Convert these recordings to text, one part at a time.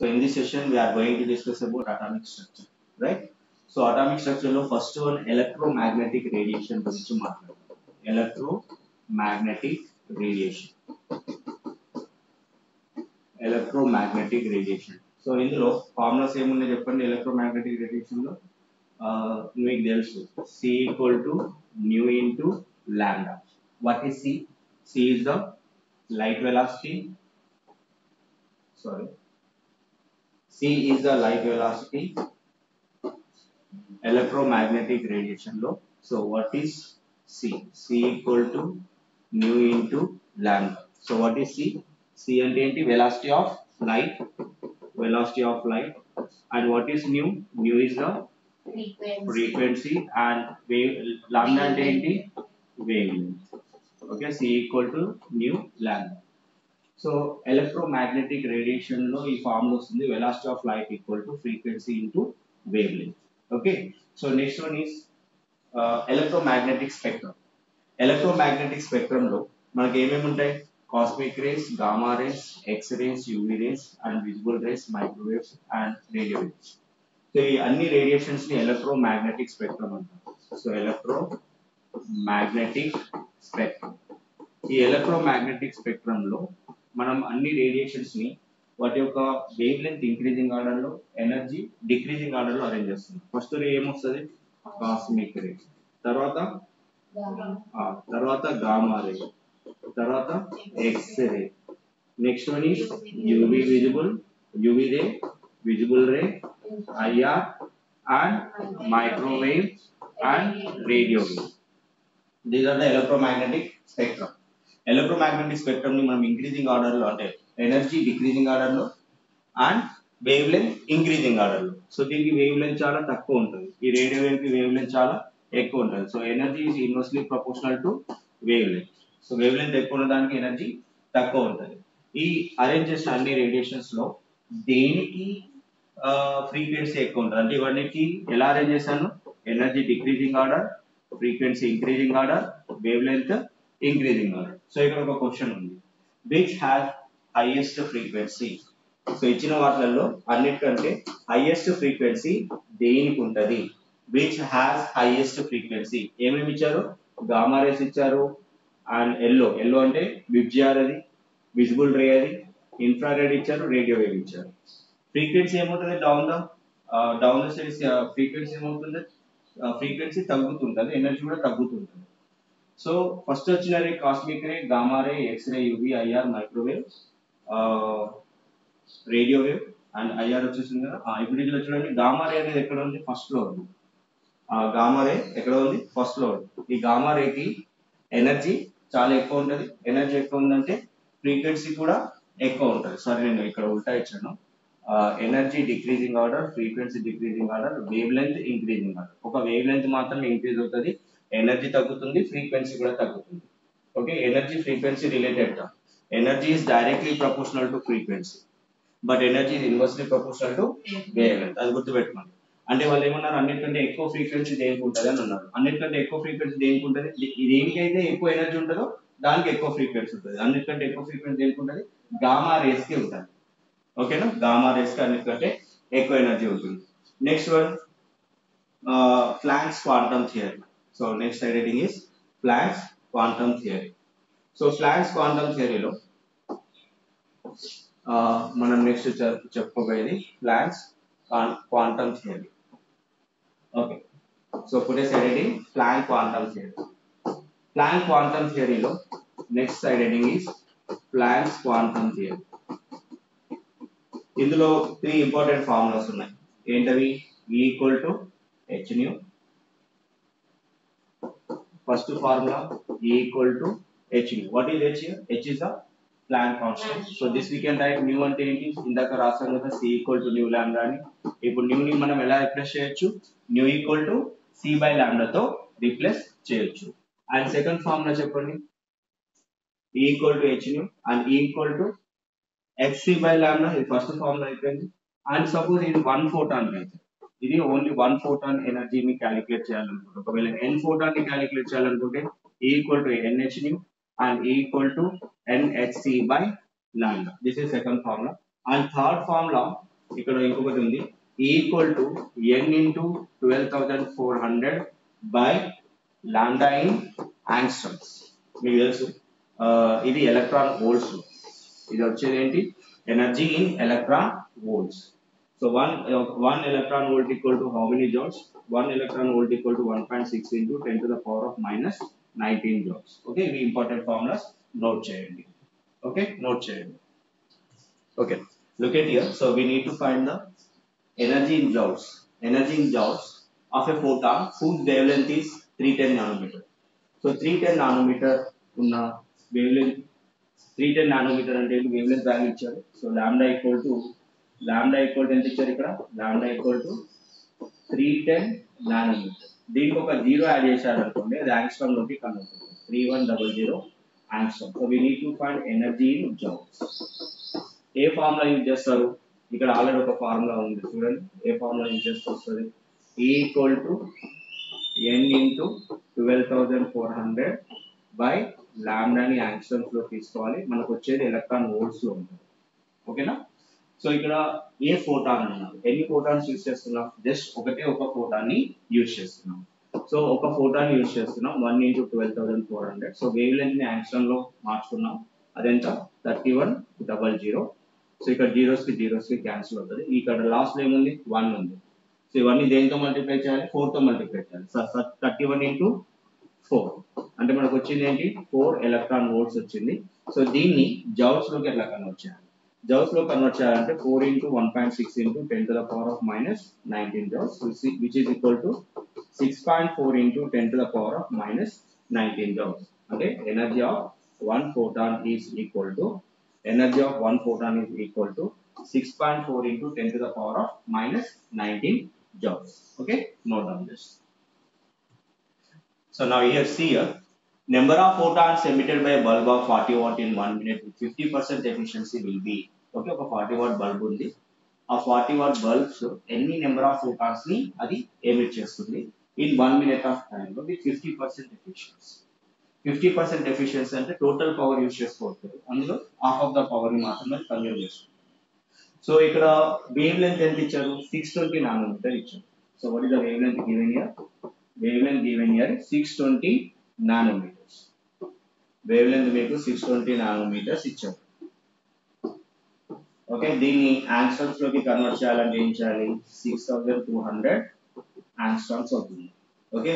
So in this session, we are going to discuss about atomic structure, right? So atomic structure lo first one electromagnetic radiation గురించి మాట్లాడదాం. Electromagnetic radiation. Electromagnetic radiation. So ఇందులో formulas ఏమున్నాయి చెప్పండి electromagnetic radiation లో మీకు తెలుసు C equal to nu into lambda. What is C? C is the light velocity. Sorry. C is the light velocity electromagnetic radiation law. So what is C? C equal to nu into lambda. So what is C? C and the velocity of light. Velocity of light. And what is nu? Nu is the frequency and wave lambda and the wavelength. Okay, C equal to nu lambda. So electromagnetic radiation lo ee formula vastundi velocity of light equal to frequency into wavelength. Okay, so next one is electromagnetic spectrum. Electromagnetic spectrum lo manaku em untayi cosmic rays, gamma rays, x rays, uv rays and visible rays, microwaves and radio waves. So ee anni radiations ni electromagnetic spectrum antaru. So electromagnetic spectrum, ఈ electromagnetic spectrum లో మనం అన్ని radiations ని వాటి యొక్క wavelength increasing order లో, energy decreasing order లో arrange చేస్తున్నాం. ఫస్ట్ రే ఏమొస్తుంది? కాస్మిక్ రే, తర్వాత గామా రే, తర్వాత X ray, next one is UV visible, UV ray, visible ray, IR and microwave and radio wave. These are the electromagnetic spectrum. Electromagnetic spectrum ని మనం increasing order లో అంటే energy decreasing order లో and wavelength increasing order లో. So దీనికి wave length చాలా తక్కువ ఉంటుంది, ఈ రేడియో వేవ్ కి వేవ్ లెంత్ చాలా ఎక్కువ ఉంటుంది. So energy is inversely proportional to wavelength. So wave length ఎక్కువ ఉన్న దానికి ఎనర్జీ తక్కువ ఉంటుంది. ఈ అరేంజ్ చేసిన అన్ని రేడియేషన్స్ లో దేనికి ఫ్రీక్వెన్సీ ఎక్కువ ఉంటుంది అంటే ఇవన్నిటికి ఎలా అరేంజ్ చేశాను? Energy decreasing order, frequency increasing order, wave length increasing order. So ఇక్కడ ఒక క్వశ్చన్ ఉంది, which has highest frequency. So ఇచ్చిన వాటిలలో అన్నిటికంటే హైయెస్ట్ ఫ్రీక్వెన్సీ దేనికి ఉంటది? Which has highest frequency. ఏమేమి ఇచ్చారు? గామా రేస్ ఇచ్చారు అండ్ ఎల్లో అంటే విబ్జిఆర్ అది, విజిబుల్ రే అది, ఇన్ఫ్రారెడ్ ఇచ్చారు, రేడియో వేవ్ ఇచ్చారు. ఫ్రీక్వెన్సీ ఏమవుతుంది? డౌన్ ద సైడ్ ఫ్రీక్వెన్సీ ఏమవుతుంది? ఫ్రీక్వెన్సీ తగ్గుతుంటుంది, ఎనర్జీ కూడా తగ్గుతుంటుంది. సో ఫస్ట్ వచ్చిన రే cosmic ray, gamma ray, X ray, UV, IR, microwave, radio wave and IR వచ్చేసింది కదా. ఇప్పుడు ఇందులో చూడండి గామా రే అనేది ఎక్కడ ఉంది? ఫస్ట్ లో ఉంది. గామా రే ఎక్కడ ఉంది? ఫస్ట్ లో ఉంది. ఈ గామా రేకి ఎనర్జీ చాలా ఎక్కువ ఉంటుంది. ఎనర్జీ ఎక్కువ ఉందంటే ఫ్రీక్వెన్సీ కూడా ఎక్కువ ఉంటుంది. సారీ నేను ఇక్కడ ఉల్టా ఇచ్చాను. Energy decreasing order, frequency decreasing order, wave length increasing order. ఒక వేవ్ లెంత్ మాత్రం ఇంక్రీజ్ అవుతుంది, ఎనర్జీ తగ్గుతుంది, ఫ్రీక్వెన్సీ కూడా తగ్గుతుంది. ఓకే, ఎనర్జీ ఫ్రీక్వెన్సీ రిలేటెడ్ గా energy is directly proportional to frequency but energy is inversely proportional to wave length. అది గుర్తుపెట్టుకోండి. అంటే వాళ్ళు ఏమన్నారు? అన్నిటికంటే ఎక్కువ ఫ్రీక్వెన్సీ దేనికి ఉంటుంది అని అన్నారు. అన్నిటికంటే ఎక్కువ ఫ్రీక్వెన్సీ దేనికి ఉంటుంది? దేనికైతే ఎక్కువ ఎనర్జీ ఉంటుందో దానికి ఎక్కువ ఫ్రీక్వెన్సీ ఉంటుంది. అన్నిటికంటే ఎక్కువ ఫ్రీక్వెన్సీ దేనికి ఉంటుంది? గామా రేస్ కి ఉంటుంది. ఓకేనా, గామా రేస్ కి అన్నిటికంటే ఎక్కువ ఎనర్జీ ఉంటుంది. Next one Planck's quantum theory. So next heading is Planck's quantum theory. So Planck's quantum theory లో మనం నెక్స్ట్ చెప్పుకోబోయేది Planck's quantum theory. Okay, so today's heading Planck quantum theory. Planck quantum theory లో next heading is Planck's quantum theory. ఇందులో 3 important formulas ఉన్నాయి. ఏంటవి? E equal to h nu. First formula, E equal to h nu. What is h here? H is the Planck constant. So this we can write nu అంటే ఏంటి? ఇందాక రాసాం కదా C equal to nu lambda అని. ఇప్పుడు nu ని మనం ఎలా రిప్లేస్ చేయొచ్చు? Nu equal to C by lambda తో రిప్లేస్ చేయొచ్చు. అండ్ సెకండ్ ఫార్ములా చెప్పండి. E equal to h nu and E equal to hc by lambda. ఇది ఫస్ట్ ఫార్ములా అయిపోయింది. అండ్ సపోజ్ ఇది 1 photon అయితే ఇది ఓన్లీ 1 photon ఎనర్జీని క్యాలిక్యులేట్ చేయాలనుకుంటే, ఒకవేళ n photon ని క్యాలిక్యులేట్ చేయాలనుకుంటే E equal to nh nu and E equal to nhc by lambda. This is second formula. And third formula, ఇక్కడ ఇంకొకటి ఉంది equal to n into 12,400 by lambda in angstroms. మీకు తెలుసు ఇది ఎలక్ట్రాన్ వోల్ట్స్. ఇది వచ్చేది ఏంటి energy in electron volts. So 1 electron volt equal to how many joules? 1 electron volt equal to 1.6 into 10 to the power of minus 19 joules. Okay, we important formulas note cheyandi. Okay, note cheyandi. Okay, look at here. So we need to find the energy in joules. Energy in joules of a photon whose wavelength is 310 nanometer. So 310 nanometer unna wavelength 310 nanometer ante wavelength value icharu. So lambda equal to ఎంత ఇచ్చారు ఇక్కడ lambda equal to 310 nanometre. దీనికి ఒక zero add చేశారు అనుకోండి అది angstrom లోకి convert అవుతుంది 3100 angstrom. So we need to find energy in joules. ఏ ఫార్ములా యూజ్ చేస్తారు ఇక్కడ ఆల్రెడీ ఒక ఫార్ములా ఉంది చూడండి. ఏ ఫార్ములా యూజ్ చేస్తే వస్తుంది E equal to n into 12,400 by లాంబ్డాని యాంగ్స్ట్రామ్స్ లో తీసుకోవాలి. మనకు వచ్చేది ఎలక్ట్రాన్ వోల్ట్స్ లో ఉంటుంది. ఓకేనా. సో ఇక్కడ ఏ ఫోటాన్ అన్నారు, ఎన్ని ఫోటాన్స్ యూజ్ చేస్తున్నాం జస్ట్ ఒక ఫోటాన్ ని యూజ్ చేస్తున్నాం. సో ఒక ఫోటాన్ యూజ్ చేస్తున్నాం 1 ఇంటూ 12,400. సో వేవ్ లెంత్ ని యాంగ్స్ట్రామ్ లో మార్చుకున్నాం అదెంత 3100. సో ఇక్కడ జీరోస్ కి క్యాన్సిల్ అవుతుంది. ఇక్కడ లాస్ట్ లో ఏముంది 1 ఉంది. సో ఇవన్నీ దేంతో మల్టిప్లై చేయాలి 4 తో మల్టిప్లై చేయాలి. 31 ఇంటూ 4 అంటే మనకు వచ్చింది ఏంటి 4 ఎలక్ట్రాన్ వోల్ట్స్ వచ్చింది. సో దీన్ని జౌల్స్ లోకి ఎట్లా కన్వర్ట్ చేయాలి, జౌల్స్ లో కన్వర్ట్ చేయాలంటే 4 into 1.6 into 10 to the power of minus 19 joules, which is equal to 6.4 into 10 to the power of minus 19 joules. Okay, energy of one photon is equal to 6.4 into 10 to the power of minus 19 joules. Okay, note down this. So now here see here number of photons emitted by a bulb of 40 watt in 1 minute with 50% efficiency will be. Okay, ఒక 40 watt bulb ఉంది. ఆ 40 watt bulbs ఎన్ని number of photons ని అది emit చేస్తుంది in 1 minute of time లో with 50% efficiency. 50% efficiency అంటే total power use చేసుకోవచ్చు, అందులో హాఫ్ ఆఫ్ ద పవర్ ని మాత్రమే కన్జ్యూమ్ చేస్తుంది. సో ఇక్కడ వేవ్ లెంత్ ఎంత ఇచ్చారు 620 నానోమీటర్ ఇచ్చారు. So what is the wave length given here? Wavelength given here 620 nanometers. Wavelength మీకు 620 nanometers ఇచ్చారు. ఓకే, దీన్ని యాంగ్స్ట్రామ్స్ లోకి కన్వర్ట్ చేయాలంటే ఏం చేయాలి 6200 యాంగ్స్ట్రామ్స్ అవుతుంది. ఓకే,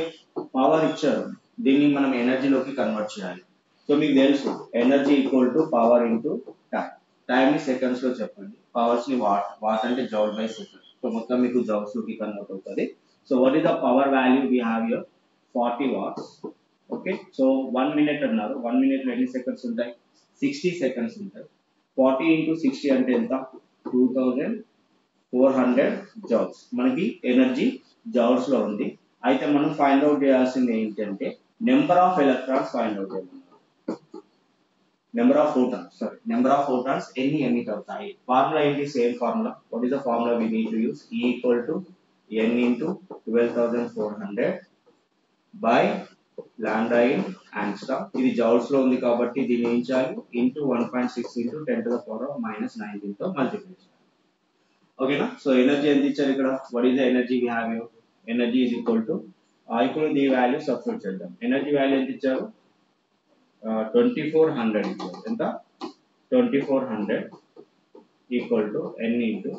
పవర్ ఇచ్చారు, దీన్ని మనం ఎనర్జీలోకి కన్వర్ట్ చేయాలి. సో మీకు తెలుసు energy equal to power into time. Time ని సెకండ్స్ లో చెప్పండి, పవర్స్ ని వాట్ అంటే జౌల్ బై సెకండ్. సో మొత్తం మీకు జౌల్స్ లోకి కన్వర్ట్ అవుతుంది. So what is the power value we have here? 40 watts. Okay, so 1 minute అన్నారు. 1 minute లో ఎన్ని సెకండ్స్ ఉంటాయి 60 సెకండ్స్ ఉంటాయి. 40 into 60 అంటే ఎంత 2400 joules. మనకి ఎనర్జీ జౌల్స్ లో ఉంది. అయితే మనం ఫైండ్ అవుట్ చేయాల్సింది ఏంటంటే number of electrons find out చేయాలి. నెంబర్ ఆఫ్ ఫోటాన్స్ ఎన్ని ఎమిట్ అవుతాయి. ఫార్ములా ఏంటి same formula. What is the formula we need to use E equal to n into 12,400 by lambda in angstrom. ఇది joules లో ఉంది కాబట్టి దీన్ని ఏం చేయాలి into 1.6 into 10 to the power of minus 19 తో మల్టిప్లై చేయాలి. ఓకేనా. సో ఎనర్జీ ఎంత ఇచ్చారు ఇక్కడ, what is the energy we have here? Energy is equal to ఇప్పుడు ఈ వాల్యూ సబ్స్టిట్యూట్ చేద్దాం. ఎనర్జీ వాల్యూ ఎంత ఇచ్చారు 2400 ఇచ్చారు. ఎంత 2400 equal to n into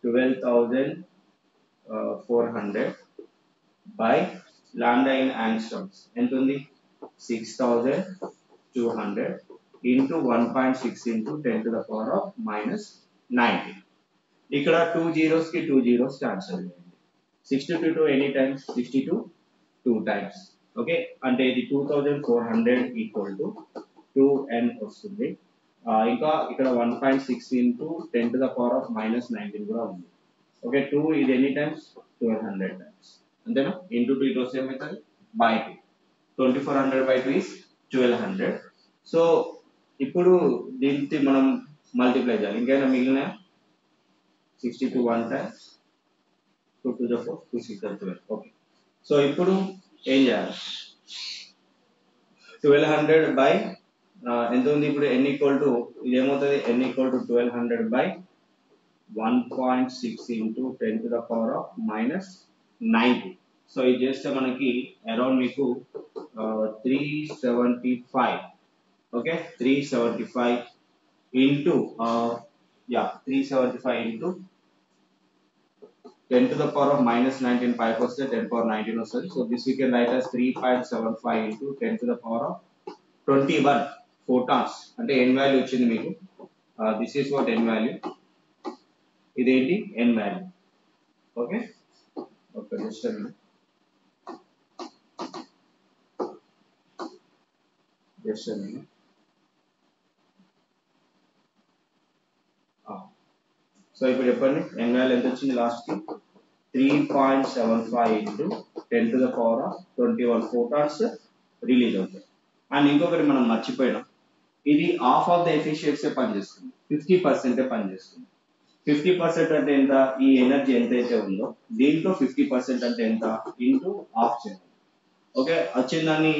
12,400 by lambda in angstroms ఎంత ఉంది 6200 into 1.6 into 10 to the power of minus 90. ఇక్కడ 2 zeros కి 2 zeros cancel చేయండి. 62 to any times 62 2 times. Okay, అంటే ఇది 2400 ఈక్వల్ టు 2n వస్తుంది. ఇంకా ఇక్కడ 1.6 into 10 to the power of minus 19 కూడా ఉంది. ఓకే, 2 ఇది ఎన్ని టైమ్స్ 1200 టైమ్స్ అంతేనా. ఇంటూ 2 ఇట్ వస్తే ఏమవుతుంది బై 2. 2400 by 2 is 1200. సో ఇప్పుడు దీనికి మనం మల్టిప్లై చేయాలి. ఇంకైనా మిగిలిన 62 1 times 2 to the 4 2 6 12. Okay, so ఇప్పుడు ఏం చేయాలి 1200 by ఎంత ఉంది ఇప్పుడు n ఈక్వల్ టు ఇది ఏమవుతుంది n equal to 1200 by 1.6 into 10 to the power of minus 90. So ఇది చేస్తే మనకి అరౌండ్ మీకు 375. Okay 375 into 375 into 10 to the power of minus 19 5 వస్తే 10 power 19 వస్తుంది. So this we can write as 3.75 into 10 to the power of 21 photons. అంటే n value వచ్చింది మీకు. This is what n value. ఇదేంటి n value. Okay okay just so ఇప్పుడు చెప్పండి n value ఎంత వచ్చింది లాస్ట్ కి 3.75 into 10 to the power of 21 photons release అవుతాయి. అండ్ ఇంకొకటి మనం మర్చిపోయినాం, ఇది హాఫ్ ఆఫ్ ద ఎఫిషియన్సీ పనిచేస్తుంది, 50% పనిచేస్తుంది. 50% అంటే ఎంత, ఈ ఎనర్జీ ఎంతైతే ఉందో దీంట్లో 50% అంటే ఎంత ఇంటూ ఆఫ్ చేయాలి. ఓకే వచ్చిందని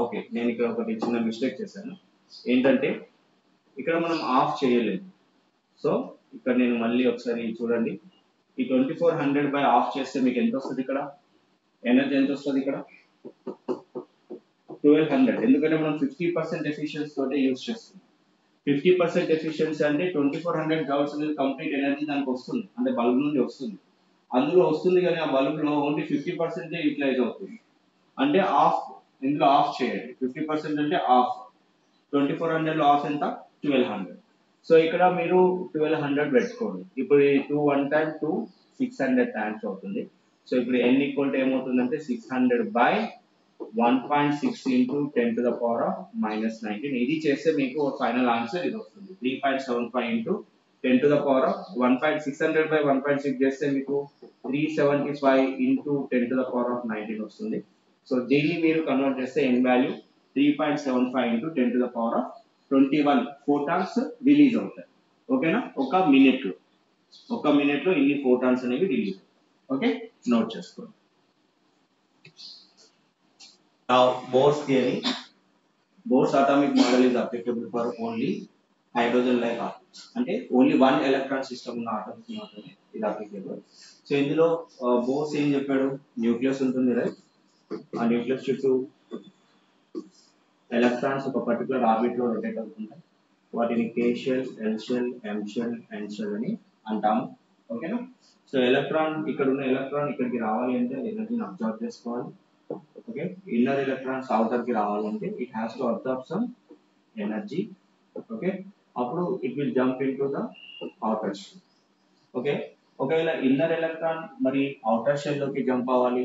ఓకే నేను ఇక్కడ ఒకటి చిన్న మిస్టేక్ చేశాను. ఏంటంటే ఇక్కడ మనం ఆఫ్ చేయలేదు. సో ఇక్కడ నేను మళ్ళీ ఒకసారి చూడండి, ఈ 2400 బై ఆఫ్ చేస్తే మీకు ఎంత వస్తుంది, ఇక్కడ ఎనర్జీ ఎంత వస్తుంది, ఇక్కడ 1200. ఎందుకంటే మనం 50% ఎఫిషియన్సీ తోటే యూజ్ చేస్తున్నాం. 50% ఎఫిషియన్సీ అంటే 2400 జౌల్స్ అనేది కంప్లీట్ ఎనర్జీ దానికి వస్తుంది, అంటే బల్బ్ నుండి వస్తుంది. అందులో వస్తుంది కానీ ఆ బల్బ్ లో ఓన్లీ 50% యూటిలైజ్ అవుతుంది. అంటే ఆఫ్, ఇందులో ఆఫ్ చేయండి. 50% అంటే ఆఫ్, 2400 లో ఆఫ్ ఎంత 1200. సో ఇక్కడ మీరు 1200 పెట్టుకోండి. ఇప్పుడు 2 1 time 2 600 times అవుతుంది. సో ఇప్పుడు n ఈక్వల్ టు ఏమవుతుందంటే 600 by 1.6 into 10 to the power of minus 19. ఇది చేస్తే మీకు ఫైనల్ ఆన్సర్ ఇది వస్తుంది, 3.75 into 10 to the power of 1.600 by 1.6 చేస్తే మీకు 375 into 10 to the power of 19 వస్తుంది. సో దీన్ని మీరు కన్వర్ట్ చేస్తే n value 3.75 into 10 to the power of 21 photons release అవుతాయి. ఓకేనా, ఒక మినిట్ లో ఇన్ని ఫోటాన్స్ అనేవి రిలీజ్ అవుతాయి. ఓకే నోట్ చేసుకోండి. Now Bohr's theory, Bohr's atomic model is applicable for only hydrogen like atoms. అంటే ఓన్లీ 1 ఎలక్ట్రాన్ సిస్టమ్ ఉన్న ఆటమ్స్ మాత్రమే ఇది అప్లికేబుల్. సో ఇందులో బోర్స్ ఏం చెప్పాడు, న్యూక్లియస్ ఉంటుంది రైట్, ఆ న్యూక్లియస్ చుట్టూ ఎలక్ట్రాన్స్ ఒక పర్టికులర్ ఆర్బిట్ లో రొటేట్ అవుతుంటాయి. వాటిని K shell, L shell, M shell, N shell అని అంటాము. ఓకేనా, సో ఎలక్ట్రాన్ ఇక్కడ ఉన్న ఎలక్ట్రాన్ ఇక్కడికి రావాలి అంటే ఎనర్జీని అబ్జర్వ్ చేసుకోవాలి. ఓకే, ఇన్నర్ ఎలక్ట్రాన్స్ అవుటర్ కి రావాలంటే it has to absorb some energy. Okay, అప్పుడు it will jump into the outer shell. Okay, ఒకవేళ ఇన్నర్ ఎలక్ట్రాన్ మరి అవుటర్ షెల్ లోకి జంప్ అవ్వాలి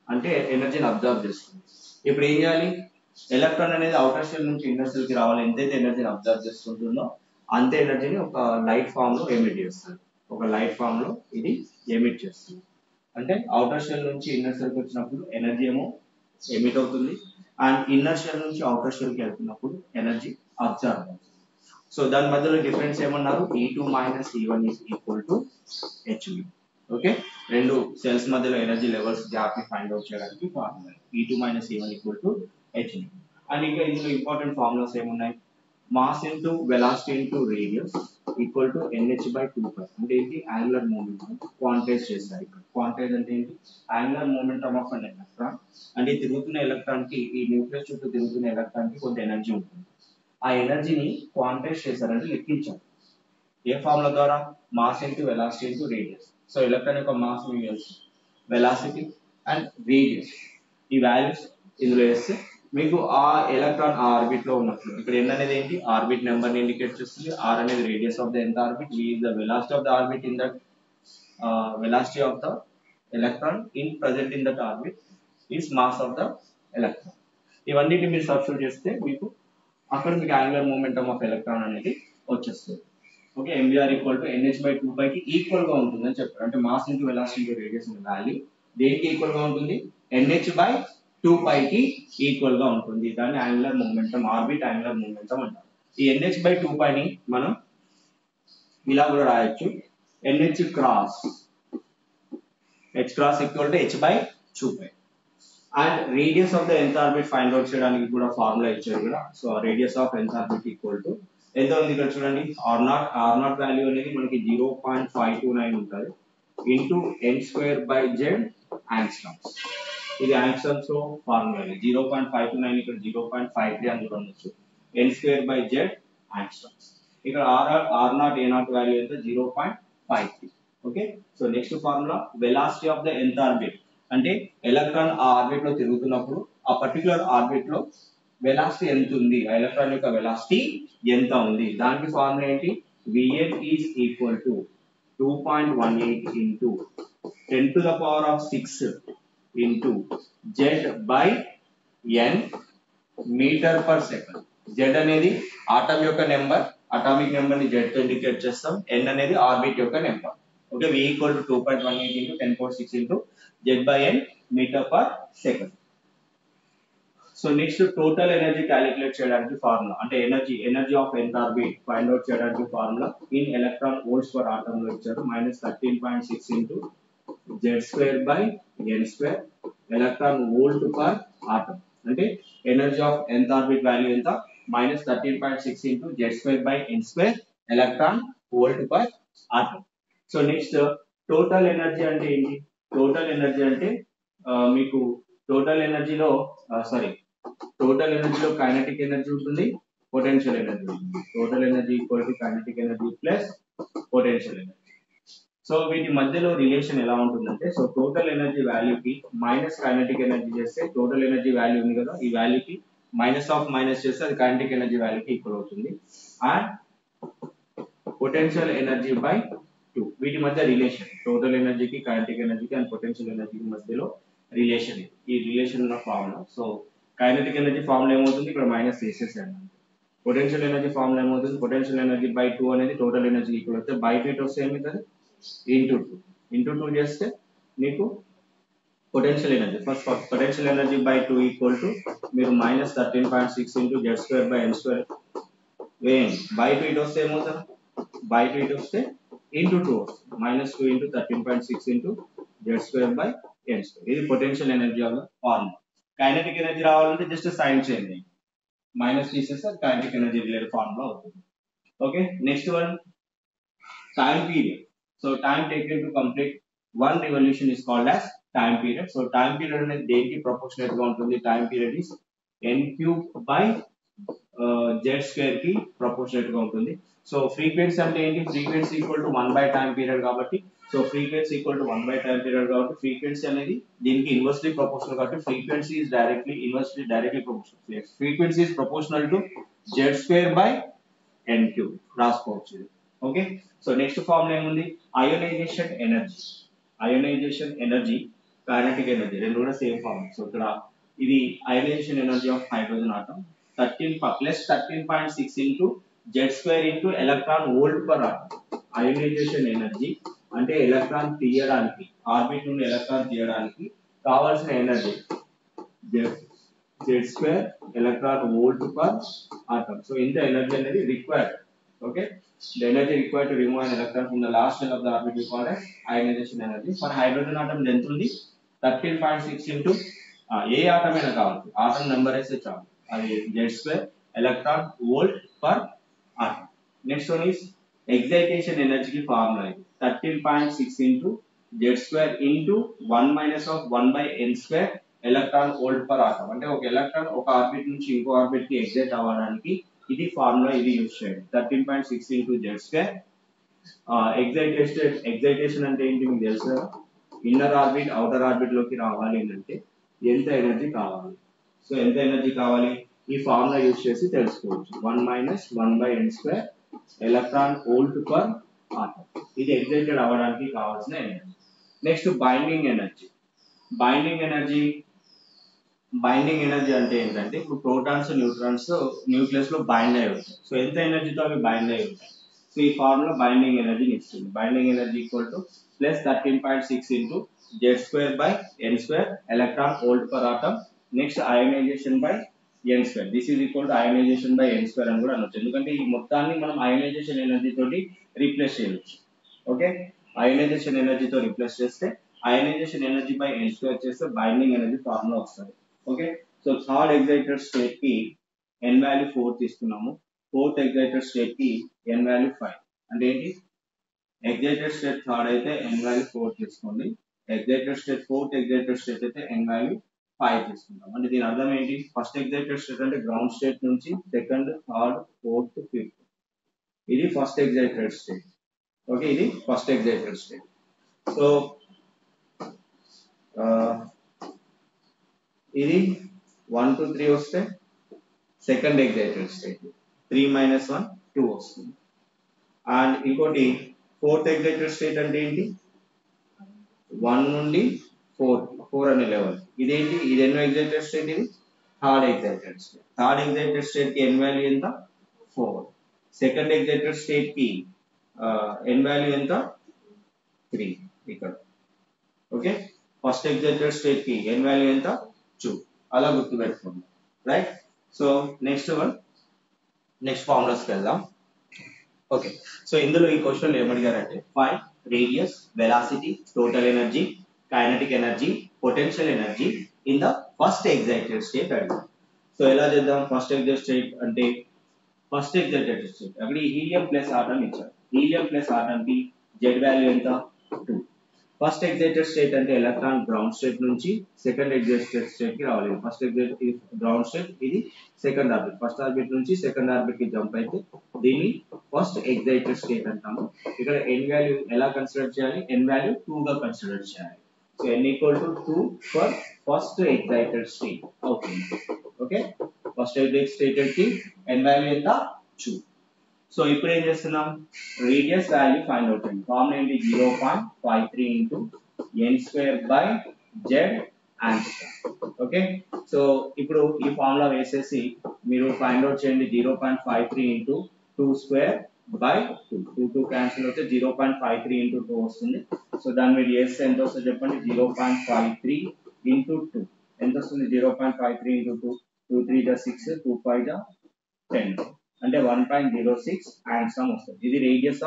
అంటే ఎనర్జీని అబ్జర్వ్ చేస్తుంది. ఇప్పుడు ఏం చేయాలి, ఎలక్ట్రాన్ అనేది అవుటర్ షెల్ నుంచి ఇన్నర్ షెల్ కి రావాలి. ఎంతైతే ఎనర్జీని అబ్జర్వ్ చేస్తుంటుందో అంతే ఎనర్జీని ఒక లైట్ ఫామ్ లో ఎమిట్ చేస్తుంది. ఒక లైట్ ఫామ్ లో ఇది ఎమిట్ చేస్తుంది. అంటే అవుటర్ షెల్ నుంచి ఇన్నర్ షెల్ కి వచ్చినప్పుడు ఎనర్జీ ఏమో ఎమిట్ అవుతుంది, అండ్ ఇన్నర్ షెల్ నుంచి అవుటర్ షెల్ కి వెళ్తున్నప్పుడు ఎనర్జీ అబ్జర్వ్ అవుతుంది. సో దాని మధ్యలో డిఫరెన్స్ ఏమన్నారు, E2 minus E1 is equal to Hv. Okay, రెండు సెల్స్ మధ్యలో ఎనర్జీ లెవెల్స్ గ్యాప్ ని ఫైండ్ అవుట్ చేయడానికి formula E2 minus E1 equal to Hv. And ఇంకా ఇందులో ఇంపార్టెంట్ ఫార్ములాస్ ఏమున్నాయి, mass into velocity into radius equal to NH by 2π. అంటే ఏంటి, angular momentum quantise చేస్తారు. ఇక్కడ క్వాంటైజ్ అంటే ఏంటి, angular momentum of an electron. అంటే తిరుగుతున్న ఎలక్ట్రాన్ కి, ఈ న్యూక్లియస్ చుట్టూ తిరుగుతున్న ఎలక్ట్రాన్ కి కొంత ఎనర్జీ ఉంటుంది. ఆ ఎనర్జీని క్వాంటైజ్ చేశారంటే లెక్కించాలి. ఏ ఫార్ములా ద్వారా, mass into velocity into radius. So electron యొక్క మాస్ వెలాసిటీ అండ్ రేడియస్ ఈ వాల్యూస్ ఇందులో వేస్తే మీకు ఆ ఎలక్ట్రాన్ ఆ ఆర్బిట్ లో ఉన్నప్పుడు, ఇక్కడ n అనేది ఏంటి, ఆర్బిట్ నెంబర్ ని ఇండికేట్ చేస్తుంది. r అనేది radius of the nth orbit, v is the velocity of the orbit in that velocity of the electron in present in that orbit is mass of the electron. ఇవన్నిటిని మీరు substitute చేస్తే మీకు అక్కడ మీకు angular momentum of electron అనేది వచ్చేస్తుంది. Okay, mvr equal to NH by 2π కి equal గా ఉంటుంది అని చెప్పారు. అంటే mass into velocity into radius value దేనికి ఈక్వల్ గా ఉంటుంది, NH by 2π కి ఈక్వల్ గా ఉంటుంది. దాన్ని angular momentum, orbit angular momentum అంటారు. ఈ NH by 2π ని మనం ఇలా కూడా రాయొచ్చు, NH cross H cross equal to H by 2π. And radius of the nth orbit find out చేయడానికి కూడా ఫార్ములా ఇచ్చారు కదా. So radius of nth orbit equal to ఎంత ఉంది ఇక్కడ చూడండి, r0 వాల్యూ అనేది మనకి 0.529 ఉంటుంది into n square by Z angstroms. ఇది యాంగ్స్ట్రామ్స్ లో ఫార్ములా, 0.529 ఇక్కడ 0.53 అని కూడా ఉండొచ్చు. n square by Z angstroms. ఇక్కడ r0 a0 వాల్యూ ఎంత 0.53. Okay, so next formula velocity of the nth orbit, అంటే ఎలక్ట్రాన్ ఆ ఆర్బిట్ లో తిరుగుతున్నప్పుడు ఆ పర్టికులర్ ఆర్బిట్ లో వెలాసిటీ ఎంత ఉంది, ఆ ఎలక్ట్రాన్ యొక్క వెలాసిటీ ఎంత ఉంది, దానికి ఫార్ములా ఏంటి, Vn is equal to 2.18 into 10 to the power of 6 into Z by n metre per second. Z అనేది ఆటమ్ యొక్క నెంబర్, అటామిక్ నెంబర్ ని Z తో ఇండికేట్ చేస్తాం, n అనేది ఆర్బిట్ యొక్క number. Okay, V equal to 2.18 into 10 power 6 into Z by n metre per second. So next total energy calculate చేయడానికి formula, అంటే energy of nth orbit find out చేయడానికి formula in electron volts per atom లో ఇచ్చారు, -13.6 into Z square by n square electron volt per atom. అంటే energy of nth orbit value ఎంత, -13.6 into Z square by n square electron volt per atom. So next total energy అంటే ఏంటి, total energy అంటే మీకు total ఎనర్జీలో kinetic energy ఉంటుంది, potential energy ఉంటుంది. Total energy equal to kinetic energy plus potential energy. So వీటి మధ్యలో relation ఎలా ఉంటుందంటే, సో టోటల్ ఎనర్జీ వాల్యూకి మైనస్ కైనెటిక్ ఎనర్జీ చేస్తే టోటల్ ఎనర్జీ వాల్యూ ఉంది కదా, ఈ వాల్యూకి మైనస్ చేస్తే అది కైనెటిక్ ఎనర్జీ వాల్యూకి ఈక్వల్ అవుతుంది. అండ్ పొటెన్షియల్ ఎనర్జీ బై 2, వీటి మధ్య రిలేషన్, టోటల్ ఎనర్జీకి కైనెటిక్ ఎనర్జీకి అండ్ పొటెన్షియల్ ఎనర్జీకి మధ్యలో రిలేషన్, ఈ రిలేషన్ ఉన్న formula. So kinetic energy formula ఏమవుతుంది, ఇక్కడ మైనస్ చేసేసాను. పొటెన్షియల్ ఎనర్జీ ఫార్ములా ఏమవుతుంది, పొటెన్షియల్ ఎనర్జీ బై 2 అనేది టోటల్ ఎనర్జీ ఈక్వల్ అవుతుంది, బై 2 వస్తే ఏమవుతుంది, ఇంటూ 2 చేస్తే మీకు potential energy, first potential energy by 2 equal to మీరు -13.6 into Z square by n square వేయండి, బై 2 ఇటు వస్తే ఏమవుతుంది, బై 2 ఇటు వస్తే ఇంటూ 2 వస్తుంది, -2 into 13.6 into Z square by n square. ఇది potential energy of the formula. Kinetic energy రావాలంటే జస్ట్ సైన్ చేయండి, మైనస్ తీసేస్తే కైనెటిక్ ఎనర్జీ రిలేటెడ్ ఫార్ములా అవుతుంది. Okay, next one time period. So time taken to complete one revolution is called as time period. So time period అనేది దేనికి proportionate గా ఉంటుంది, time period is n³ by Z square కి proportionate గా ఉంటుంది. So frequency అంటే ఏంటి, frequency equal to 1 by time period కాబట్టి, so frequency equal to 1 by time period కాబట్టి ఫ్రీక్వెన్సీ అనేది దీనికి ఇన్వర్స్లీ ప్రపోర్షనల్ కాబట్టి frequency is directly proportional. Frequency is proportional to Z square by n³ రాసుకోవచ్చు. ఓకే, సో నెక్స్ట్ ఫార్ములా ఏముంది, ionisation energy kinetic energy రెండు కూడా same formula. So ఇక్కడ ఇది ionisation energy of hydrogen atom 13.6 into Z square into electron volt per atom. Ionisation energy అంటే electron తీయడానికి, orbit నుండి electron తీయడానికి కావాల్సిన energy Z square electron volt per atom. So ఇంత ఎనర్జీ అనేది required. Okay, the energy required to remove an electron from the last shell of the orbit we call as ionization energy. For hydrogen atom length ఉంది 13.6 into ఏ atom అయినా కావచ్చు, atom number అయితే చాలు, అది Z square electron volt per atom. Next one is excitation ఎనర్జీకి formula, 13.6 into Z square into 1 minus of 1 by n square electron volt per atom. అంటే ఒక electron ఒక ఆర్బిట్ నుంచి ఇంకో ఆర్బిట్ కి ఎగ్జైట్ అవ్వడానికి ఇది ఫార్ములా, ఇది యూజ్ చేయండి, 13.6 into Z స్క్వేర్. ఎగ్జైటేషన్ అంటే ఏంటి మీకు తెలుసు కదా, ఇన్నర్ ఆర్బిట్ అవుటర్ ఆర్బిట్ లోకి రావాలి అంటే ఎంత ఎనర్జీ కావాలి. సో ఎంత ఎనర్జీ కావాలి ఈ ఫార్ములా యూజ్ చేసి తెలుసుకోవచ్చు, 1 minus 1 by n square electron volt per atom. ఇది ఎగ్జైటెడ్ అవ్వడానికి కావాల్సిన ఎనర్జీ. నెక్స్ట్ బైండింగ్ ఎనర్జీ అంటే ఏంటంటే, ఇప్పుడు ప్రోటాన్స్ న్యూట్రాన్స్ న్యూక్లియస్ లో బైండ్ అయి ఉంటాయి. సో ఎంత ఎనర్జీతో అవి బైండ్ అయి ఉంటాయి, సో ఈ ఫార్ములా బైండింగ్ ఎనర్జీని ఇస్తుంది. Binding energy equal to +13.6 into Z square by n square electron volt per atom. Next ionisation by n square, this is equal to ionisation by n square అని కూడా అనొచ్చు, ఎందుకంటే ఈ మొత్తాన్ని మనం అయోనైజేషన్ ఎనర్జీ తోటి రీప్లేస్ చేయవచ్చు. ఓకే, అయోనైజేషన్ ఎనర్జీతో రీప్లేస్ చేస్తే ionisation energy by n square చేస్తే బైండింగ్ ఎనర్జీ ఫార్ములా వస్తుంది. Okay, so third excited state కి n వాల్యూ 4 తీసుకున్నాము, ఫోర్త్ ఎగ్జైటెడ్ స్టేట్ కి n వాల్యూ 5 అంటే ఏంటి ఎగ్జైటెడ్ స్టేట్ థర్డ్ అయితే n వాల్యూ 4 తీసుకోండి excited state fourth excited state అయితే n వాల్యూ 5 తీసుకుంటాం అంటే దీని అర్థం ఏంటి ఫస్ట్ ఎగ్జైటెడ్ స్టేట్ అంటే గ్రౌండ్ స్టేట్ నుంచి సెకండ్ థర్డ్ ఫోర్త్ ఫిఫ్త్ ఇది ఫస్ట్ ఎగ్జైటెడ్ స్టేట్ ఓకే ఇది ఫస్ట్ ఎగ్జైటెడ్ స్టేట్ సో ఇది 1 to 3 వస్తే సెకండ్ ఎగ్జైటెడ్ స్టేట్ 3 - 1 2 వస్తుంది అండ్ ఇంకోటి ఫోర్త్ ఎగ్జైటెడ్ స్టేట్ అంటే ఏంటి 1 నుండి 4 అనే లెవెల్ ఇదేంటి ఇది ఎన్నో ఎగ్జైటెడ్ స్టేట్ ఇది third excited state third excited state కి n వాల్యూ ఎంత 4 సెకండ్ ఎగ్జైటెడ్ స్టేట్ కి n వాల్యూ ఎంత 3 ఇక్కడ ఓకే ఫస్ట్ ఎగ్జైటెడ్ స్టేట్ కి n వాల్యూ ఎంత 2 అలా గుర్తుపెట్టుకోండి రైట్ సో నెక్స్ట్ ఫార్ములాస్కి వెళ్దాం ఓకే సో ఇందులో ఈ క్వశ్చన్ ఏమడిగారంటే find radius velocity total energy kinetic energy potential energy in the first excited state అడిగారు సో ఎలా చేద్దాం ఫస్ట్ ఎగ్జైటెడ్ స్టేట్ అంటే ఫస్ట్ ఎగ్జైటెడ్ స్టేట్ అక్కడ హీలియం ప్లస్ ఆటం ఇచ్చారు హీలియం ప్లస్ ఆటం కి z వాల్యూ ఎంత 2 ఫస్ట్ ఎగ్జైటెడ్ స్టేట్ అంటే electron ground state నుంచి సెకండ్ ఎగ్జైటెడ్ స్టేట్ కి రావాలి ఫస్ట్ ఎగ్జైటెడ్ గ్రౌండ్ స్టేట్ ఇది సెకండ్ ఆర్బిట్ ఫస్ట్ ఆర్బిట్ నుంచి సెకండ్ ఆర్బిట్ కి జంప్ అయితే దీన్ని ఫస్ట్ ఎగ్జైటెడ్ స్టేట్ అంటాము ఇక్కడ n వాల్యూ ఎలా కన్సిడర్ చేయాలి n వాల్యూ 2 గా కన్సిడర్ చేయాలి so n equal to 2 for first excited state okay first excited state కి n వాల్యూ ఎంత 2 సో ఇప్పుడు ఏం చేస్తున్నాం రేడియస్ వాల్యూ ఫైండ్ అవుట్ చేయండి ఫార్ములా ఏంటి 0.53 into n square by z angstrom okay so ఇప్పుడు ఈ ఫార్ములా వేసేసి మీరు ఫైండ్ అవుట్ చేయండి 0.53 into 2 square by 2 క్యాన్సిల్ అవుతే 0.53 into 2 వస్తుంది సో దాన్ని మీరు చేస్తే ఎంత వస్తుందో చెప్పండి 0.53 into 2 ఎంత వస్తుంది 0.53 into 2 2 3 is 6 2 5 is 10 అంటే 1.06 angstrom వస్తుంది ఇది రేడియస్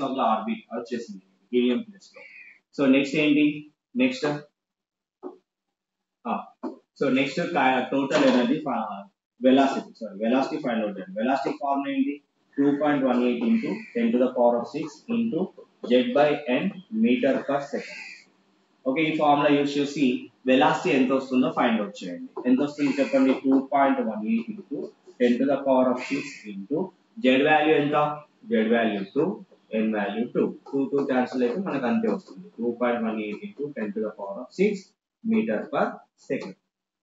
ఆఫ్ ద ఆర్బిట్ వచ్చేసింది హీలియం ప్లేస్ లో సో నెక్స్ట్ ఏంటి next total energy velocity find out చేయండి వెలాసిటీ ఫార్ములా ఏంటి 2.18 into 10 to the power of 6 into z/n meter per second okay ఈ formula use చేసి వెలాసిటీ ఎంత వస్తుందో ఫైండ్ అవుట్ చేయండి ఎంత వస్తుంది చెప్పండి 2.18 into 10 to the power of 6 into z value ఎంత z value 2 n value 2 cancel అయితే మనకు అంతే వస్తుంది 2.18 into 10 to the power of 6 metre per second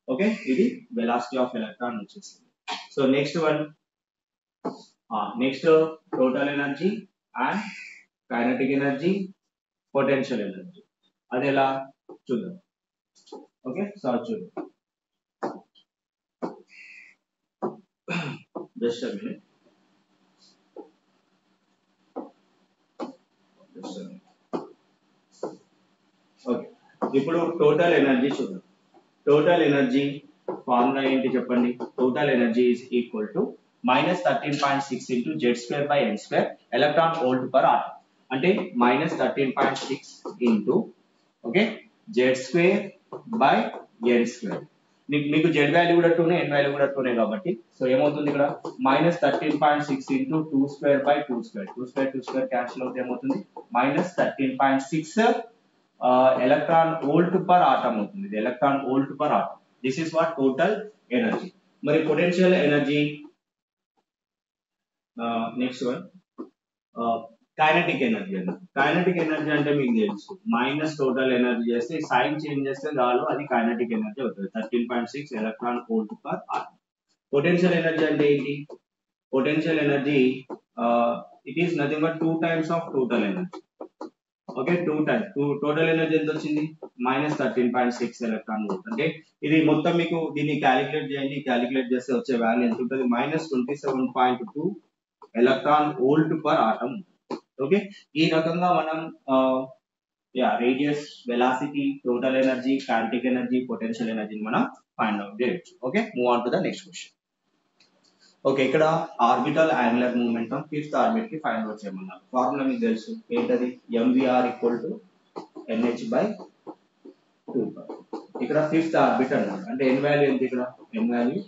okay ఇది వెలాసిటీ ఆఫ్ ఎలక్ట్రాన్ వచ్చేసింది so next total energy and kinetic energy potential energy అది ఎలా చూద్దాం ఓకే సార్ చూద్దాం జస్ట్ a minute ఓకే ఇప్పుడు టోటల్ ఎనర్జీ చూద్దాం టోటల్ ఎనర్జీ ఫార్ములా ఏంటి చెప్పండి total energy is equal to -13.6 into z²/n² electron volt per atom అంటే -13.6 into okay z²/n² మీకు z వాల్యూ కూడా 2 n వాల్యూ కూడా 2 కాబట్టి సో ఏమవుతుంది ఇక్కడ -13.6 into 2² క్యాన్సిల్ అవుతే ఏమవుతుంది -13.6 electron volt per atom అవుతుంది ఇది electron volt per atom this is what total energy మరి potential energy next one kinetic energy అంటే మీకు తెలుసు మైనస్ టోటల్ ఎనర్జీ చేస్తే సైన్ చేంజ్ చేస్తే చాలు అది కైనెటిక్ ఎనర్జీ అవుతుంది 13.6 electron volt per atom potential energy అంటే ఏంటి potential energy it is nothing but 2 times of total energy okay 2 times total energy ఎంత వచ్చింది -13.6 ఎలక్ట్రాన్ వోల్ట్ అంటే ఇది మొత్తం మీకు దీన్ని క్యాలిక్యులేట్ చేయండి క్యాలిక్యులేట్ చేస్తే వచ్చే వాల్యూ ఎంత ఉంటుంది -27.2 electron volt per atom okay ఈ రకంగా మనం radius velocity total energy kinetic energy potential ఎనర్జీని మనం ఫైండ్ అవుట్ చేయొచ్చు okay move on to the next question okay ఇక్కడ orbital angular momentum fifth orbit కి ఫైండ్ అవుట్ చేయమన్నారు ఫార్ములా మీకు తెలుసు ఏంటది mvr = nh/2 ఇక్కడ ఫిఫ్త్ ఆర్బిట్ అన్నారు అంటే n వాల్యూ ఎంత ఇక్కడ n value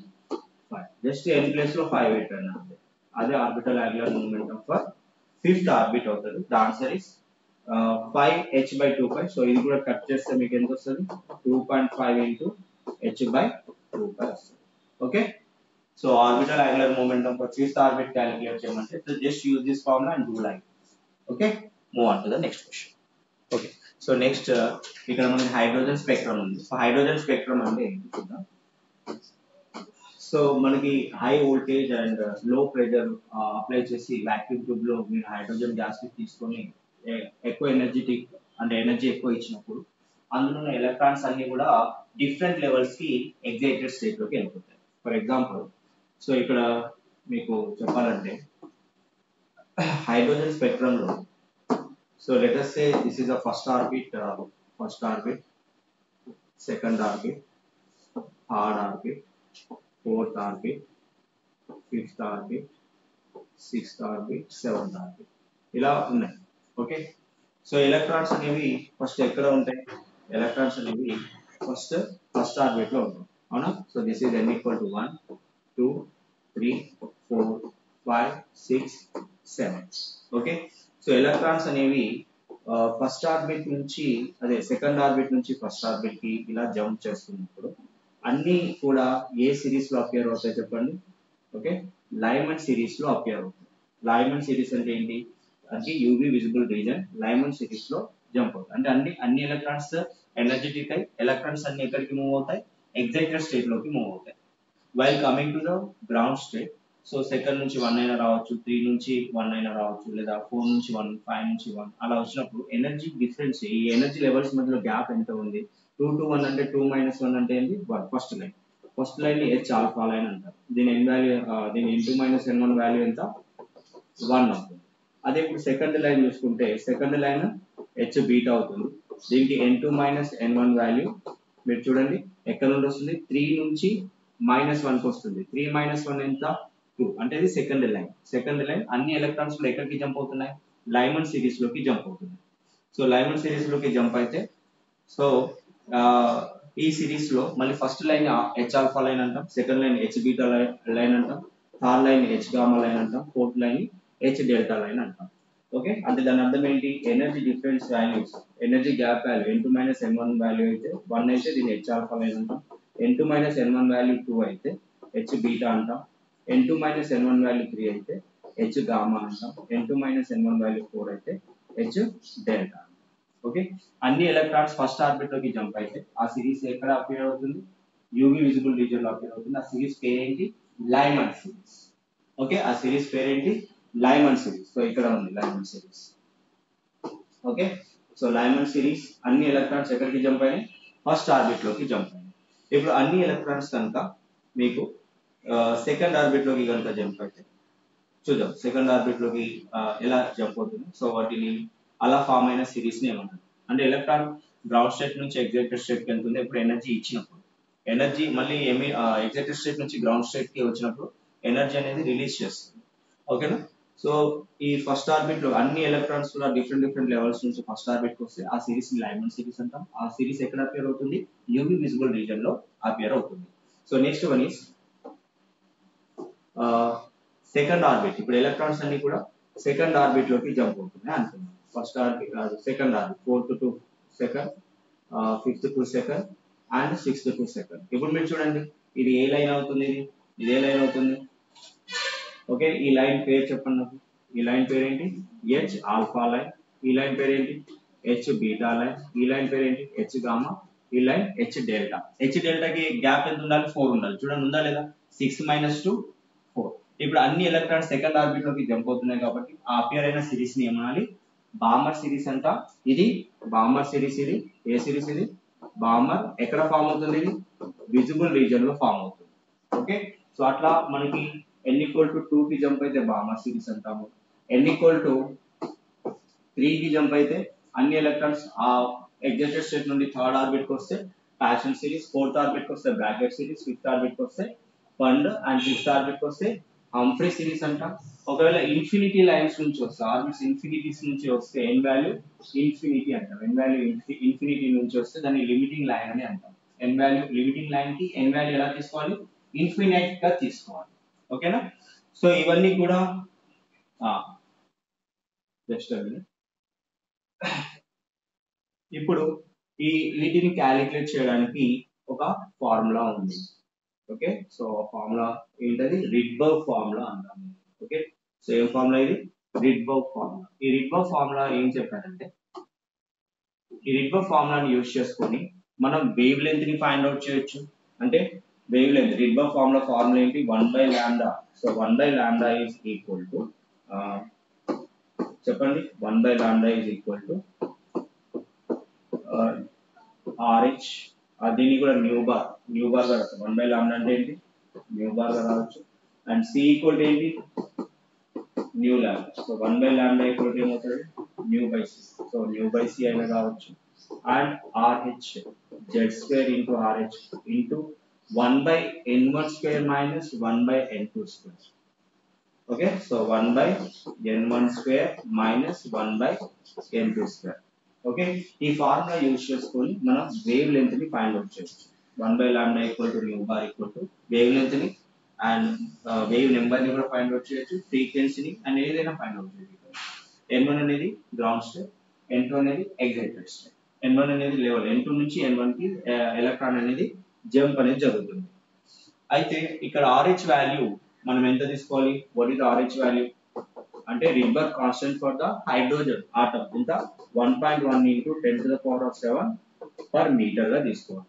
5 just n place లో 5 పెట్టండి అంతే. అదే orbital angular momentum for fifth orbit అవుతుంది. The answer is 5h/2π. So ఇది కూడా కట్ చేస్తే మీకు ఎంత వస్తుంది? 2.5 into h/2π వస్తుంది. Okay, so orbital angular momentum for fifth orbit calculate చేయమంటే just use this formula and do like. Okay, move on to the next question. Okay, so next ఇక్కడ మనకి హైడ్రోజన్ స్పెక్ట్రమ్ ఉంది. So hydrogen spectrum అంటే ఏంటి చూద్దాం. So మనకి high voltage and low pressure apply చేసి vacuum tube లో మీరు హైడ్రోజన్ గ్యాస్ ని తీసుకొని ఎక్కువ ఎనర్జెటిక్ అంటే ఎనర్జీ ఎక్కువ ఇచ్చినప్పుడు అందులో ఉన్న ఎలక్ట్రాన్స్ అన్ని కూడా డిఫరెంట్ లెవెల్స్ కి ఎగ్జైటెడ్ స్టేట్ లోకి వెళ్ళిపోతాయి. ఫర్ ఎగ్జాంపుల్, సో ఇక్కడ మీకు చెప్పాలంటే హైడ్రోజన్ స్పెక్ట్రమ్ లో, so let us say this is a first orbit, second orbit, third orbit, fourth orbit, fifth orbit, sixth orbit, seventh orbit ఇలా ఉన్నాయి. ఓకే, సో ఎలక్ట్రాన్స్ అనేవి first ఎక్కడ ఉంటాయి? ఎలక్ట్రాన్స్ అనేవి ఫస్ట్ ఆర్బిట్ లో ఉంటాయి, అవునా? So this is n equal to 1 2 3 4 5 6 7. Okay, so electrons అనేవి ఫస్ట్ ఆర్బిట్ నుంచి అదే సెకండ్ ఆర్బిట్ నుంచి ఫస్ట్ ఆర్బిట్ కి ఇలా జంప్ చేస్తున్నప్పుడు అన్ని కూడా ఏ సిరీస్ లో అపియర్ అవుతాయి చెప్పండి? ఓకే, లైమన్ సిరీస్ లో అపియర్ అవుతాయి. లైమన్ సిరీస్ అంటే ఏంటి అంటే UV visible reason Lyman series లో జంప్ అవుతాయి. అంటే అన్ని ఎలక్ట్రాన్స్ ఎనర్జెటిక్ అయి ఎలక్ట్రాన్స్ అన్ని ఎక్కడికి మూవ్ అవుతాయి? ఎగ్జైటెడ్ స్టేట్ లోకి మూవ్ అవుతాయి. While coming to the ground state, so second నుంచి 1 అయినా రావచ్చు, 3 నుంచి 1 అయినా రావచ్చు, లేదా 4 నుంచి 1 5 నుంచి 1 అలా వచ్చినప్పుడు ఎనర్జీ డిఫరెన్స్, ఈ ఎనర్జీ లెవెల్స్ మధ్యలో గ్యాప్ ఎంత ఉంది? 2 to 1 అంటే 2 - 1 అంటే ఏంటి? ఫస్ట్ లైన్ ని H ఆల్ఫా లైన్ అంటారు. దీని n వాల్యూ దీని n2 - n1 వాల్యూ ఎంత? 1 అవుతుంది. అదే ఇప్పుడు సెకండ్ లైన్ చూసుకుంటే సెకండ్ లైన్ H బీటా అవుతుంది. దీనికి n2 - n1 వాల్యూ మీరు చూడండి ఎక్కడ నుండి వస్తుంది? 3 నుంచి -1 కి వస్తుంది. 3 - 1 ఎంత? 2. అంటే ఇది సెకండ్ లైన్ అన్ని ఎలక్ట్రాన్స్ లో ఎక్కడికి జంప్ అవుతున్నాయి? లైమన్ సిరీస్ లోకి జంప్ అవుతుంది. సో లైమన్ సిరీస్ లోకి జంప్ అయితే సో ఈ సిరీస్ లో మళ్ళీ first line H alpha line అంటాం, second line H beta line అంటాం, third line H gamma line అంటాం, fourth line H delta line అంటాం. ఓకే, అంటే దాని అర్థం ఏంటి? Energy difference values, energy gap value n2 - n1 value అయితే 1 అయితే దీన్ని H ఆల్ఫా లైన్ అంటాం, n2 - n1 వాల్యూ 2 అయితే H బీటా అంటాం, n2 - n1 వాల్యూ 3 అయితే H గామా అంటాం, n2 - n1 వాల్యూ 4 అయితే H డెల్టా. ఓకే, అన్ని ఎలక్ట్రాన్స్ ఫస్ట్ ఆర్బిట్ లోకి జంప్ అయితే ఆ సిరీస్ ఎక్కడ అపియర్ అవుతుంది? యూవి విజిబుల్ రీజియన్ లో అపియర్ అవుతుంది. ఆ సిరీస్ పేరేంటి? Lyman series. ఓకే, ఆ సిరీస్ పేరేంటి? Lyman series. సో ఇక్కడ ఉంది Lyman series. Okay, so Lyman series అన్ని ఎలక్ట్రాన్స్ ఎక్కడికి జంప్ అయినాయి? ఫస్ట్ ఆర్బిట్ లోకి జంప్ అయినాయి. ఇప్పుడు అన్ని ఎలక్ట్రాన్స్ కనుక మీకు సెకండ్ ఆర్బిట్ లోకి కనుక జంప్ అయితే చూద్దాం సెకండ్ ఆర్బిట్ లోకి ఎలా జంప్ అవుతుంది. సో వాటిని అలా ఫామ్ అయిన సిరీస్ ని ఏమంటారు అంటే ఎలక్ట్రాన్ గ్రౌండ్ స్టేట్ నుంచి ఎగ్జైటెడ్ స్టేట్ కి వెళ్తుంది. ఇప్పుడు ఎనర్జీ ఇచ్చినప్పుడు ఎనర్జీ మళ్ళీ ఎగ్జైటెడ్ స్టేట్ నుంచి గ్రౌండ్ స్టేట్ కి వచ్చినప్పుడు ఎనర్జీ అనేది రిలీజ్ చేస్తుంది. ఓకేనా? సో ఈ ఫస్ట్ ఆర్బిట్ లో అన్ని ఎలక్ట్రాన్స్ కూడా డిఫరెంట్ లెవెల్స్ నుంచి ఫస్ట్ ఆర్బిట్ కి వస్తే ఆ సిరీస్ ని లైమన్ సిరీస్ అంటాం. ఆ సిరీస్ ఎక్కడ అపియర్ అవుతుంది? యూవి విజిబుల్ రీజియన్ లో అపియర్ అవుతుంది. So next one is second orbit. ఇప్పుడు ఎలక్ట్రాన్స్ అన్ని కూడా సెకండ్ ఆర్బిట్ లోకి జంప్ అవుతున్నాయి అనుకున్నాం. First orbit second orbit 4th to 2nd, 5th to 2nd and 6th to 2nd. ఇప్పుడు మీరు చూడండి ఇది ఏ లైన్ అవుతుంది? ఇది ఏ లైన్ అవుతుంది? ఓకే, ఈ లైన్ పేరు చెప్పండి నాకు. ఈ లైన్ పేరేంటి? H alpha line. ఈ లైన్ పేరేంటి? H beta line. ఈ లైన్ పేరేంటి? H gamma. ఈ లైన్ H డెల్టా. H డెల్టాకి గ్యాప్ ఎంత ఉండాలి? 4 ఉండాలి. చూడండి ఉందా లేదా? 6 - 2 4. ఇప్పుడు అన్ని ఎలక్ట్రాన్స్ సెకండ్ ఆర్బిట్ లోకి జంప్ అవుతున్నాయి కాబట్టి ఆ అపియర్ అయిన సిరీస్ ని ఏమనాలి? బామర్ సిరీస్ అంట. ఇది బామర్ సిరీస్. ఇది ఏ సిరీస్? ఇది బామర్. ఎక్కడ ఫామ్ అవుతుంది? ఇది విజిబుల్ రీజియన్ లో ఫామ్ అవుతుంది. ఓకే, సో అట్లా మనకి n = 2 కి జంప్ అయితే బామర్ సిరీస్ అంటాము. n = 3 కి జంప్ అయితే అన్ని ఎలక్ట్రాన్స్ ఆ ఎగ్జైటెడ్ స్టేట్ నుండి థర్డ్ ఆర్బిట్ కి వస్తే ప్యాషన్ సిరీస్, ఫోర్త్ ఆర్బిట్ కి వస్తే బ్రాకెట్ సిరీస్, ఫిఫ్త్ ఆర్బిట్ కి వస్తే ఫండ్ అండ్ సిక్స్త్ ఆర్బిట్ కి వస్తే హంఫ్రీ సిరీస్ అంటాం. ఒకవేళ ఇన్ఫినిటీ లైన్స్ నుంచి వస్తే ఆర్బిట్స్ ఇన్ఫినిటీస్ నుంచి వస్తే n వాల్యూ ఇన్ఫినిటీ అంటాం. n వాల్యూ ఇన్ఫినిటీ నుంచి వస్తే దాన్ని లిమిటింగ్ లైన్ అని అంటాం. n వాల్యూ లిమిటింగ్ లైన్ కి n వాల్యూ ఎలా తీసుకోవాలి? ఇన్ఫినైట్ గా తీసుకోవాలి. ఓకేనా? సో ఇవన్నీ కూడా జస్ట్ ఇప్పుడు వీటిని క్యాలిక్యులేట్ చేయడానికి ఒక ఫార్ములా ఉంది. ఓకే, సో ఫార్ములా ఏంటది? రిడ్బర్గ్ ఫార్ములా అంటాం. ఓకే, సో ఏం ఫార్ములా ఇది? Rydberg formula. ఈ రిడ్బర్గ్ ఫార్ములా ఏం చెప్పారంటే, ఈ రిడ్బర్గ్ ఫార్ములాని యూజ్ చేసుకొని మనం వేవ్ లెంత్ ని ఫైండ్ అవుట్ చేయొచ్చు. అంటే వేవ్ లెంత్ రిడ్బర్గ్ ఫార్ములా ఏంటి? 1/λ. సో 1/λ ఈజ్ ఈక్వల్ టు చెప్పండి, 1/λ ఈజ్ ఈక్వల్ టు RH. దీన్ని కూడా న్యూ బార్ గా రాస్తాం. 1/λ అంటే ఏంటి? న్యూ బార్ గా రావచ్చు. అండ్ C ఈక్వల్ టు ఏంటి? న్యూ λ. సో 1/λ ఈక్వల్ టు ఏమవుతుంది? Nu by C. So nu by C అయినా కావచ్చు. And RH Z² into RH into 1/n1² minus 1/n2². Okay, so 1/n1² minus 1/n2². Okay, ఈ formula use చేసుకొని మనం wavelength ని find out చేయొచ్చు. 1/λ equal to nu bar equal to wavelength ని and wave number ని కూడా find out చేయొచ్చు, ఫ్రీక్వెన్సీని అండ్ ఏదైనా ఫైండ్ అవుట్ చేయొచ్చు. n1 అనేది గ్రౌండ్ స్టేట్, n2 అనేది ఎగ్జైటెడ్ స్టేట్. n1 అనేది లెవెల్, n2 నుంచి n1 కి ఎలక్ట్రాన్ అనేది జంప్ అనేది జరుగుతుంది. అయితే ఇక్కడ RH వాల్యూ మనం ఎంత తీసుకోవాలి? వాట్ ఇస్ RH వాల్యూ అంటే Rydberg constant for the hydrogen atom ఎంత? 1.1 into 10⁻⁷ per meter గా తీసుకోవాలి.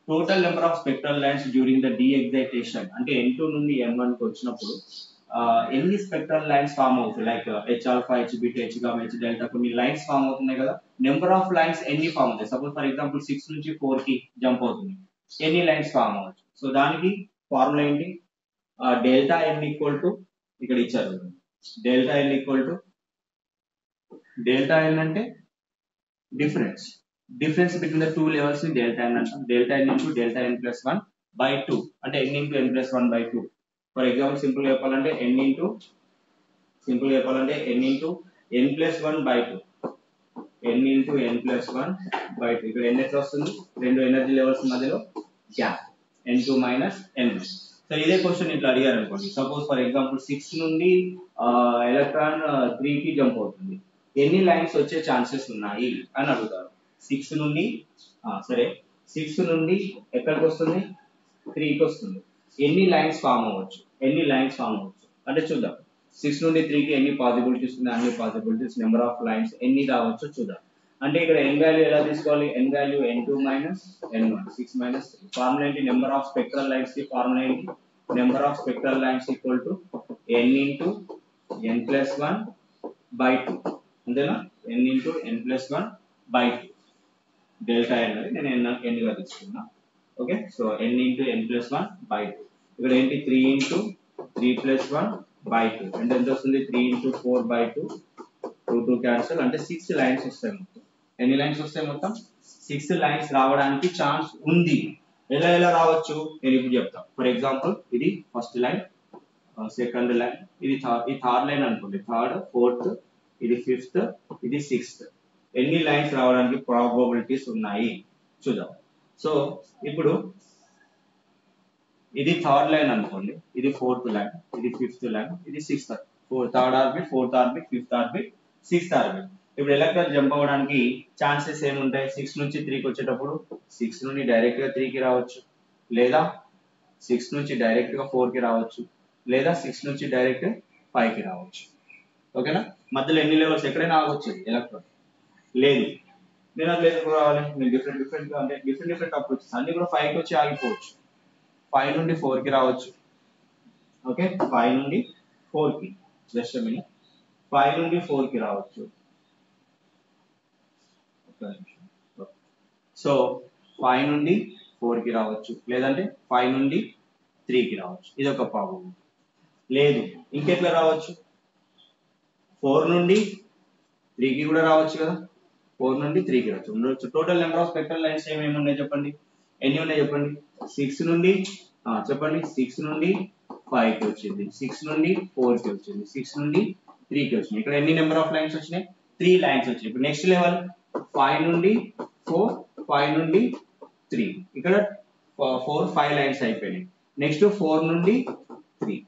Total number of spectral lines during the de excitation అంటే n2 నుండి n1 కి వచ్చినప్పుడు ఎన్ని స్పెక్ట్రల్ లైన్స్ ఫామ్ అవుతాయి? Like H alpha, H beta, H gamma, H delta, కొన్ని లైన్స్ ఫామ్ అవుతున్నాయి కదా. నెంబర్ ఆఫ్ లైన్స్ ఎన్ని ఫామ్ అవుతాయి? సపోజ్ ఫర్ ఎగ్జాంపుల్ 6 నుంచి 4 కి జంప్ అవుతుంది, ఎన్ని లైన్స్ ఫామ్ అవ్వచ్చు? సో దానికి ఫార్ములా ఏంటి? డెల్టా n ఈక్వల్ టు ఇక్కడ ఇచ్చారు, delta n equal to delta n అంటే difference between the two levels ని డెల్టా n అంటాం. Delta n into delta n plus 1/2 అంటే n into n plus 1/2. For example simple చెప్పాలంటే n into n plus 1/2, n into n plus 1/2. ఇక్కడ n ఎట్లా వస్తుంది? రెండు energy levels మధ్యలో gap, n2 minus n1. So ఇదే question ఇట్లా అడిగారు అనుకోండి, సపోజ్ ఫర్ ఎగ్జాంపుల్ 6 నుండి ఎలక్ట్రాన్ 3 కి జంప్ అవుతుంది, ఎన్ని లైన్స్ వచ్చే ఛాన్సెస్ ఉన్నాయి అని అడుగుతారు. 6 నుండి సరే 6 నుండి ఎక్కడికి వస్తుంది? 3 కి వస్తుంది. ఎన్ని లైన్స్ ఫామ్ అవ్వచ్చు అంటే చూద్దాం. 6 నుండి 3 కి ఎన్ని పాసిబిలిటీస్ ఉన్నాయి? అన్ని పాసిబిలిటీస్. నెంబర్ ఆఫ్ లైన్స్ ఎన్ని రావచ్చు చూద్దాం. అంటే ఇక్కడ n వాల్యూ ఎలా తీసుకోవాలి? n value n2 minus n1, 6 minus 3. Formula ఏంటి? నెంబర్ ఆఫ్ స్పెక్ట్రల్ లైన్స్ కి ఫార్ములా ఏంటి? Number of spectral lines equal to n into n plus 1/2. అంతేనా? n into n plus 1/2. Delta n అనేది నేను n గా తీసుకున్నా. Okay, so n into n plus 1/2. ఇక్కడ ఏంటి? 3 ఇంటూ 3 ప్లస్ 1/2 అంటే ఎంత వస్తుంది? 3 ఇంటూ 4/2. 2 క్యాన్సిల్ అంటే 6 లైన్స్ వస్తాయి మొత్తం. ఎన్ని లైన్స్ వస్తాయి మొత్తం? 6 లైన్స్ రావడానికి ఛాన్స్ ఉంది. ఎలా రావచ్చు నేను ఇప్పుడు చెప్తాను. ఫర్ ఎగ్జాంపుల్ ఇది ఫస్ట్ లైన్, సెకండ్ లైన్, ఇది థర్డ్ లైన్ అనుకోండి, థర్డ్, ఫోర్త్, ఇది ఫిఫ్త్, ఇది సిక్స్త్. ఎన్ని లైన్స్ రావడానికి ప్రాబబిలిటీస్ ఉన్నాయి చూద్దాం. సో ఇప్పుడు ఇది థర్డ్ లైన్ అనుకోండి, ఇది ఫోర్త్ లైన్, ఇది ఫిఫ్త్ లైన్, ఇది sixth, third orbit, fourth orbit, fifth orbit, sixth orbit. ఇప్పుడు ఎలక్ట్రాన్ జంప్ అవ్వడానికి ఛాన్సెస్ ఏముంటాయి? 6 నుంచి 3 కి వచ్చేటప్పుడు 6 నుండి డైరెక్ట్ గా 3 కి రావచ్చు, లేదా 6 నుంచి డైరెక్ట్ గా 4 కి రావచ్చు, లేదా 6 నుంచి డైరెక్ట్ 5 కి రావచ్చు. ఓకేనా? మధ్యలో ఎన్ని లెవెల్స్ ఎక్కడైనా ఆగొచ్చు ఎలక్ట్రాన్. లేదు నేను అది లేదు రావాలి, నేను డిఫరెంట్ అంటే డిఫరెంట్ అప్రోచెస్ అన్ని కూడా 5 కి వచ్చి ఆగిపోవచ్చు. 5 నుండి 4 కి రావచ్చు. ఓకే, 5 నుండి 4 కి, జస్ట్ 5 నుండి 4 కి రావచ్చు. సో 5 నుండి 4 కి రావచ్చు, లేదంటే 5 నుండి 3 కి రావచ్చు. ఇది ఒక ప్రాబ్లం. లేదు ఇంకెట్లా రావచ్చు? 4 నుండి 3 కి కూడా రావచ్చు కదా. 4 నుండి 3 కి రావచ్చు. Total number of spectral lines ఏమేమి ఉన్నాయి చెప్పండి? ఎన్ని ఉన్నాయి చెప్పండి? 6 నుండి చెప్పండి, 6 నుండి 5 కి వచ్చింది, 6 నుండి 4 కి వచ్చింది, 6 నుండి 3 కి వచ్చింది. ఇక్కడ ఎన్ని నెంబర్ ఆఫ్ లైన్స్ వచ్చినాయి? 3 లైన్స్ వచ్చినాయి. ఇప్పుడు నెక్స్ట్ లెవెల్ 5 నుండి 4, 5 నుండి 3. ఇక్కడ 4, 5 లైన్స్ అయిపోయినాయి. నెక్స్ట్ 4 నుండి 3.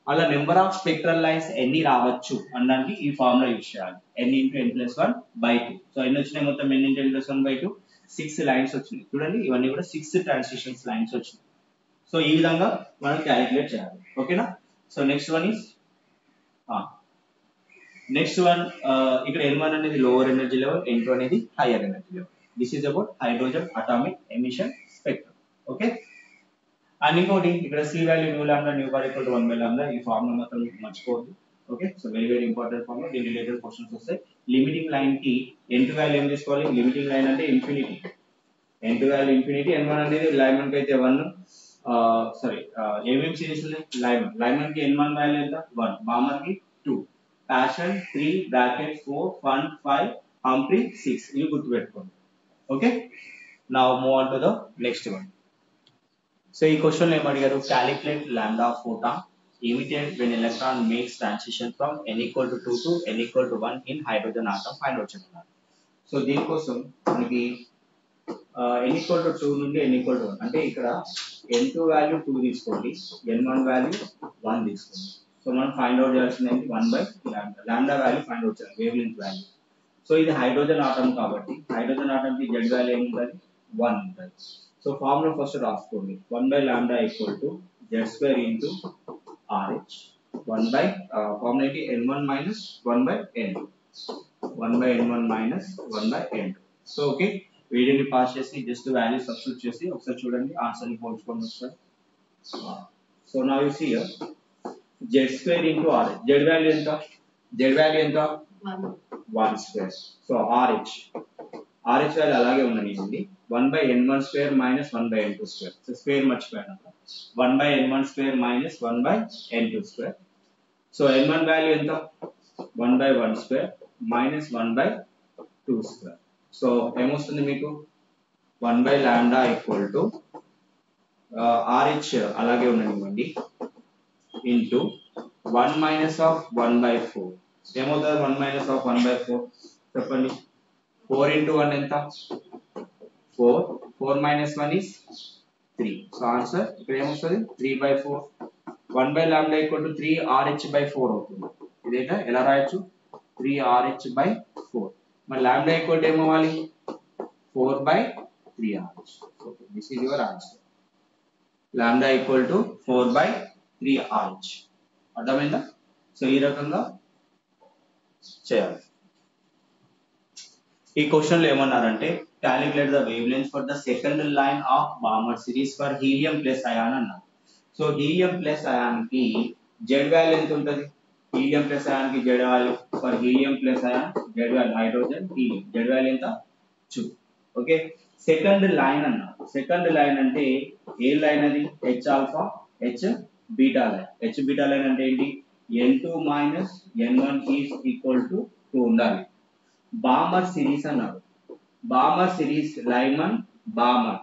అలా నెంబర్ ఆఫ్ స్పెక్ట్రల్ లైన్స్ ఎన్ని రావచ్చు అనడానికి ఈ ఫార్ములా యూజ్ చేయాలి. n into n plus 1 by 2. So ఎన్ని వచ్చినాయి మొత్తం n into n plus 1 by 2? 6 lines వచ్చినాయి. చూడండి ఇవన్నీ కూడా 6 ట్రాన్సిషన్స్ లైన్స్ వచ్చినాయి. సో ఈ విధంగా మనం క్యాలిక్యులేట్ చేయాలి. ఓకేనా? సో నెక్స్ట్ వన్ ఇక్కడ N1 అనేది లోవర్ ఎనర్జీ లెవెల్, N2 అనేది hire energy level. This is about hydrogen atomic emission spectrum. Okay, and ఇంకోటి ఇక్కడ C value new lambda new bar equal to 1 by lambda. ఈ formula మాత్రం మర్చిపోవద్దు. Okay, so very very important formula. దీని related questions వస్తాయి. Limiting line కి N2 value ఏం తీసుకోవాలి? లిమిటింగ్ లైన్ అంటే infinity. N2 value infinity, N1 అనేది లైమన్ కి అయితే 1. ఏమేం సిరీస్ ఉంది? లైమన్ కి N1 వాల్యూ ఎంత? 1, బామర్ కి 2, ప్యాషన్ 3, బ్రాకెట్ 4, ఫన్ 5, హంప్రీ 6. ఇవి గుర్తుపెట్టుకోండి. Okay, now move on to the next one. So ఈ క్వశ్చన్ లో ఏమడిగారు? Calculate lambda photon emitted when electron makes transition from n equal to 2 to n equal to 1 in hydrogen atom find out చేస్తున్నారు. So దీనికోసం మనకి n equal to 2 నుండి n equal to 1 అంటే ఇక్కడ n2 value 2 తీసుకోండి, n1 value 1 తీసుకోండి. So మనం find out చేయాల్సింది ఏంటి? 1 by lambda. Lambda value find out చేయాలి, వేవ్ లెంగ్త్ వాల్యూ. సో ఇది హైడ్రోజన్ ఆటమ్ కాబట్టి హైడ్రోజన్ ఆటమ్ కి z వాల్యూ ఏముంటుంది? 1 ఉంటుంది. సో ఫార్ములా ఫస్ట్ రాసుకోండి. 1 by lambda equal to z square into RH. 1 by formula n1 minus 1 by n2. 1 by n1 minus 1 by n2. So okay, వీడియోని pass చేసి just value substitute చేసి ఒకసారి చూడండి, answer ని పోల్చుకోండి ఒకసారి. So now you see here z square into RH. z value ఎంత? 1 square. So RH value అలాగే ఉండనివ్వండి. 1 by n1 square minus 1 by n2 square. So square మర్చిపోయాను. 1 by n1 square minus 1 by n2 square. So n1 value ఎంత? 1 by 1 square minus 1 by 2 square. So ఏమొస్తుంది మీకు? 1 by lambda equal to RH అలాగే ఉండనివ్వండి into 1 minus of 1 by 4. ఏమవుతుంది 1 minus of 1 by 4? చెప్పండి. 4 into 1 ఎంత? 4. 4 minus 1 is 3. So answer ఇక్కడ ఏమొస్తుంది? 3 by 4. 1 by lambda equal to 3 RH by 4 అవుతుంది. ఇదేగా ఎలా రాయొచ్చు? 3 RH by 4. మరి lambda equal to ఏమవ్వాలి? 4 by 3 RH. Okay, this is your answer. Lambda equal to 4 by 3 RH. అర్థమైందా? సో ఈ రకంగా చేయాలి. ఈ క్వశ్చన్ లో ఏమన్నారంటే calculate the wavelength for the second line of Balmer series for helium plus ion అన్నారు. So helium plus ion కి z value ఎంత ఉంటుంది? helium plus ion కి z value for helium plus ion z value hydrogen helium z value ఎంత? 2. Okay, second line అన్నారు. Second line అంటే ఏ line అది? h alpha h beta line. h beta line అంటే ఏంటి? n2 minus n1 is equal to 2 ఉండాలి. Balmer series అన్నారు. Balmer series Lyman Balmer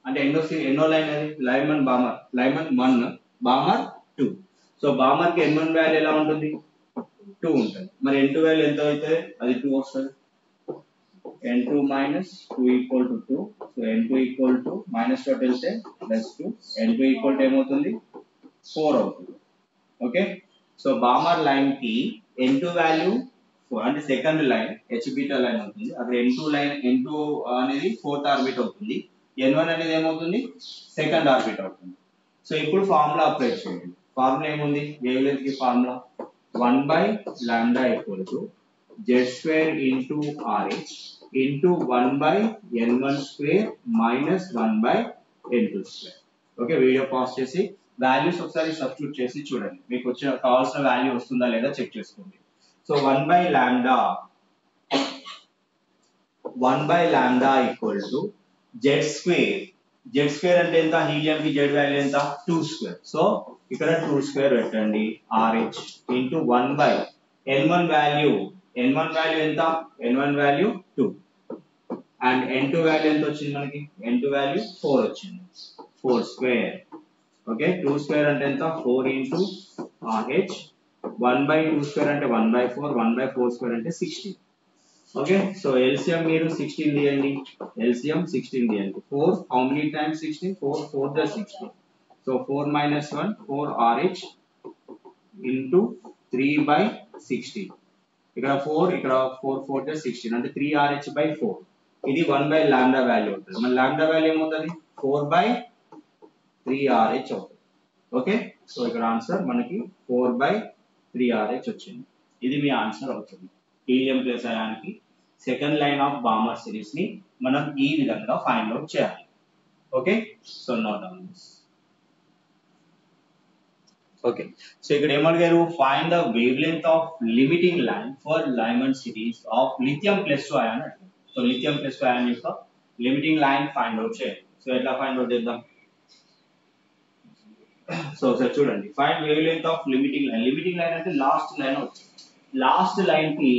అంటే ఎన్నో లైన్ అది? Lyman Balmer. Lyman 1, Balmer 2. So Balmer కి n1 వాల్యూ ఎలా ఉంటుంది? 2 ఉంటుంది. మరి n2 వాల్యూ ఎంత అవుతుంది? అది 2 వస్తుంది. n2 minus 2 equal to 2. So n2 equal to minus తోటి వెళ్తే plus 2. n2 equal to ఏమవుతుంది? 4 అవుతుంది. ఓకే, సో బామర్ లైన్ కి n2 వాల్యూ అంటే second line h beta line అవుతుంది. అక్కడ n2 అనేది ఫోర్త్ ఆర్బిట్ అవుతుంది. n1 అనేది ఏమవుతుంది? సెకండ్ ఆర్బిట్ అవుతుంది. సో ఇప్పుడు ఫార్ములా అప్లై చేయండి. ఫార్ములా ఏముంది? వేవ్ లెంగ్త్ కి formula 1 by lambda equal to z square into RH into 1 by n1 square minus 1 by n2 square. Okay, video pass చేసి values ఒకసారి సబ్స్టిట్యూట్ చేసి చూడండి, మీకు వచ్చిన కావాల్సిన వాల్యూ వస్తుందా లేదా చెక్ చేసుకోండి. So 1 by lambda equal to z square. Z square అంటే ఎంత? హీలియం కి z వాల్యూ ఎంత? 2 స్క్వేర్. సో ఇక్కడ 2 స్క్వేర్ పెట్టండి RH into 1 by n1 value ఎంత? n1 value 2 and n2 value ఎంత వచ్చింది మనకి? n2 వాల్యూ 4 వచ్చింది. 4 స్క్వేర్. ఓకే, 2 స్క్వేర్ అంటే ఎంత? 4 into RH. 1 by 2 స్క్వేర్ అంటే 1 by 4. 1 by 4 స్క్వేర్ అంటే 16. ఓకే, సో LCM మీరు 16 తీయండి. LCM 16 తీయండి. 4 how many times 16? 4 4 the 16. So 4 minus 1 4 RH into 3/16. ఇక్కడ 4 ఇక్కడ 4 4 + 16 అంటే 3RH by 4. ఇది 1 by lambda వాల్యూ అవుతుంది. మన lambda వాల్యూ ఏమవుతుంది 4/3RH అవుతుంది. ఓకే, సో ఇక్కడ ఆన్సర్ మనకి 4/3RH వచ్చింది. ఇది మీ ఆన్సర్ అవుతుంది. హీలియం ప్లస్ అయాన్కి second line of Balmer series ని మనం ఈ విధంగా ఫైండ్ అవుట్ చేయాలి. Okay, so note down this. Okay, so ఇక్కడ ఏమడిగారు find the wavelength of limiting line for Lyman series of lithium plus two ion అంటే. So lithium plus two ion యొక్క limiting line find out చేయాలి. So ఎట్లా find out చేద్దాం? So ఒకసారి చూడండి, find wavelength of limiting line. Limiting line అంటే last line అవుతుంది. Last line కి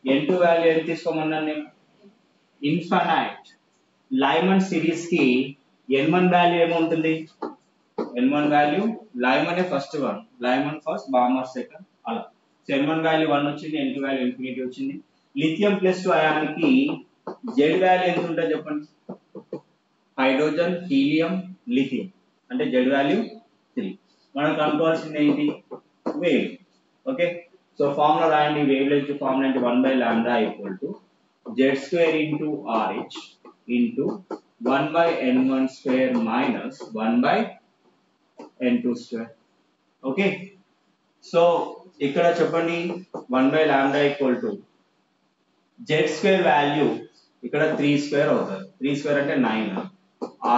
n2 వాల్యూ ఎంత తీసుకోమన్నాను నేను? ఇన్ఫైనైట్. లైమన్ సిరీస్ కి n1 వాల్యూ ఏముంటుంది? n1 value Lyman first one, Lyman first Balmer second అలా. సో n1 వాల్యూ 1 వచ్చింది, n2 వాల్యూ ఇన్ఫినిటీ వచ్చింది. లిథియం ప్లస్ టు అయాన్ కి z వాల్యూ ఎంత ఉంటుంది చెప్పండి? హైడ్రోజన్, హీలియం, లిథియం అంటే z వాల్యూ 3. మనం కనుక్కోవాల్సింది ఏంటి? వేవ్. ఓకే, సో ఫార్ములా రాయండి. వేవ్ లెంత్ ఫార్ములా అంటే 1/λ = z² into RH into 1/n1² minus 1/n2². Okay, so ఇక్కడ చెప్పండి 1/λ = z² వాల్యూ ఇక్కడ 3² అవుతుంది. 3² అంటే 9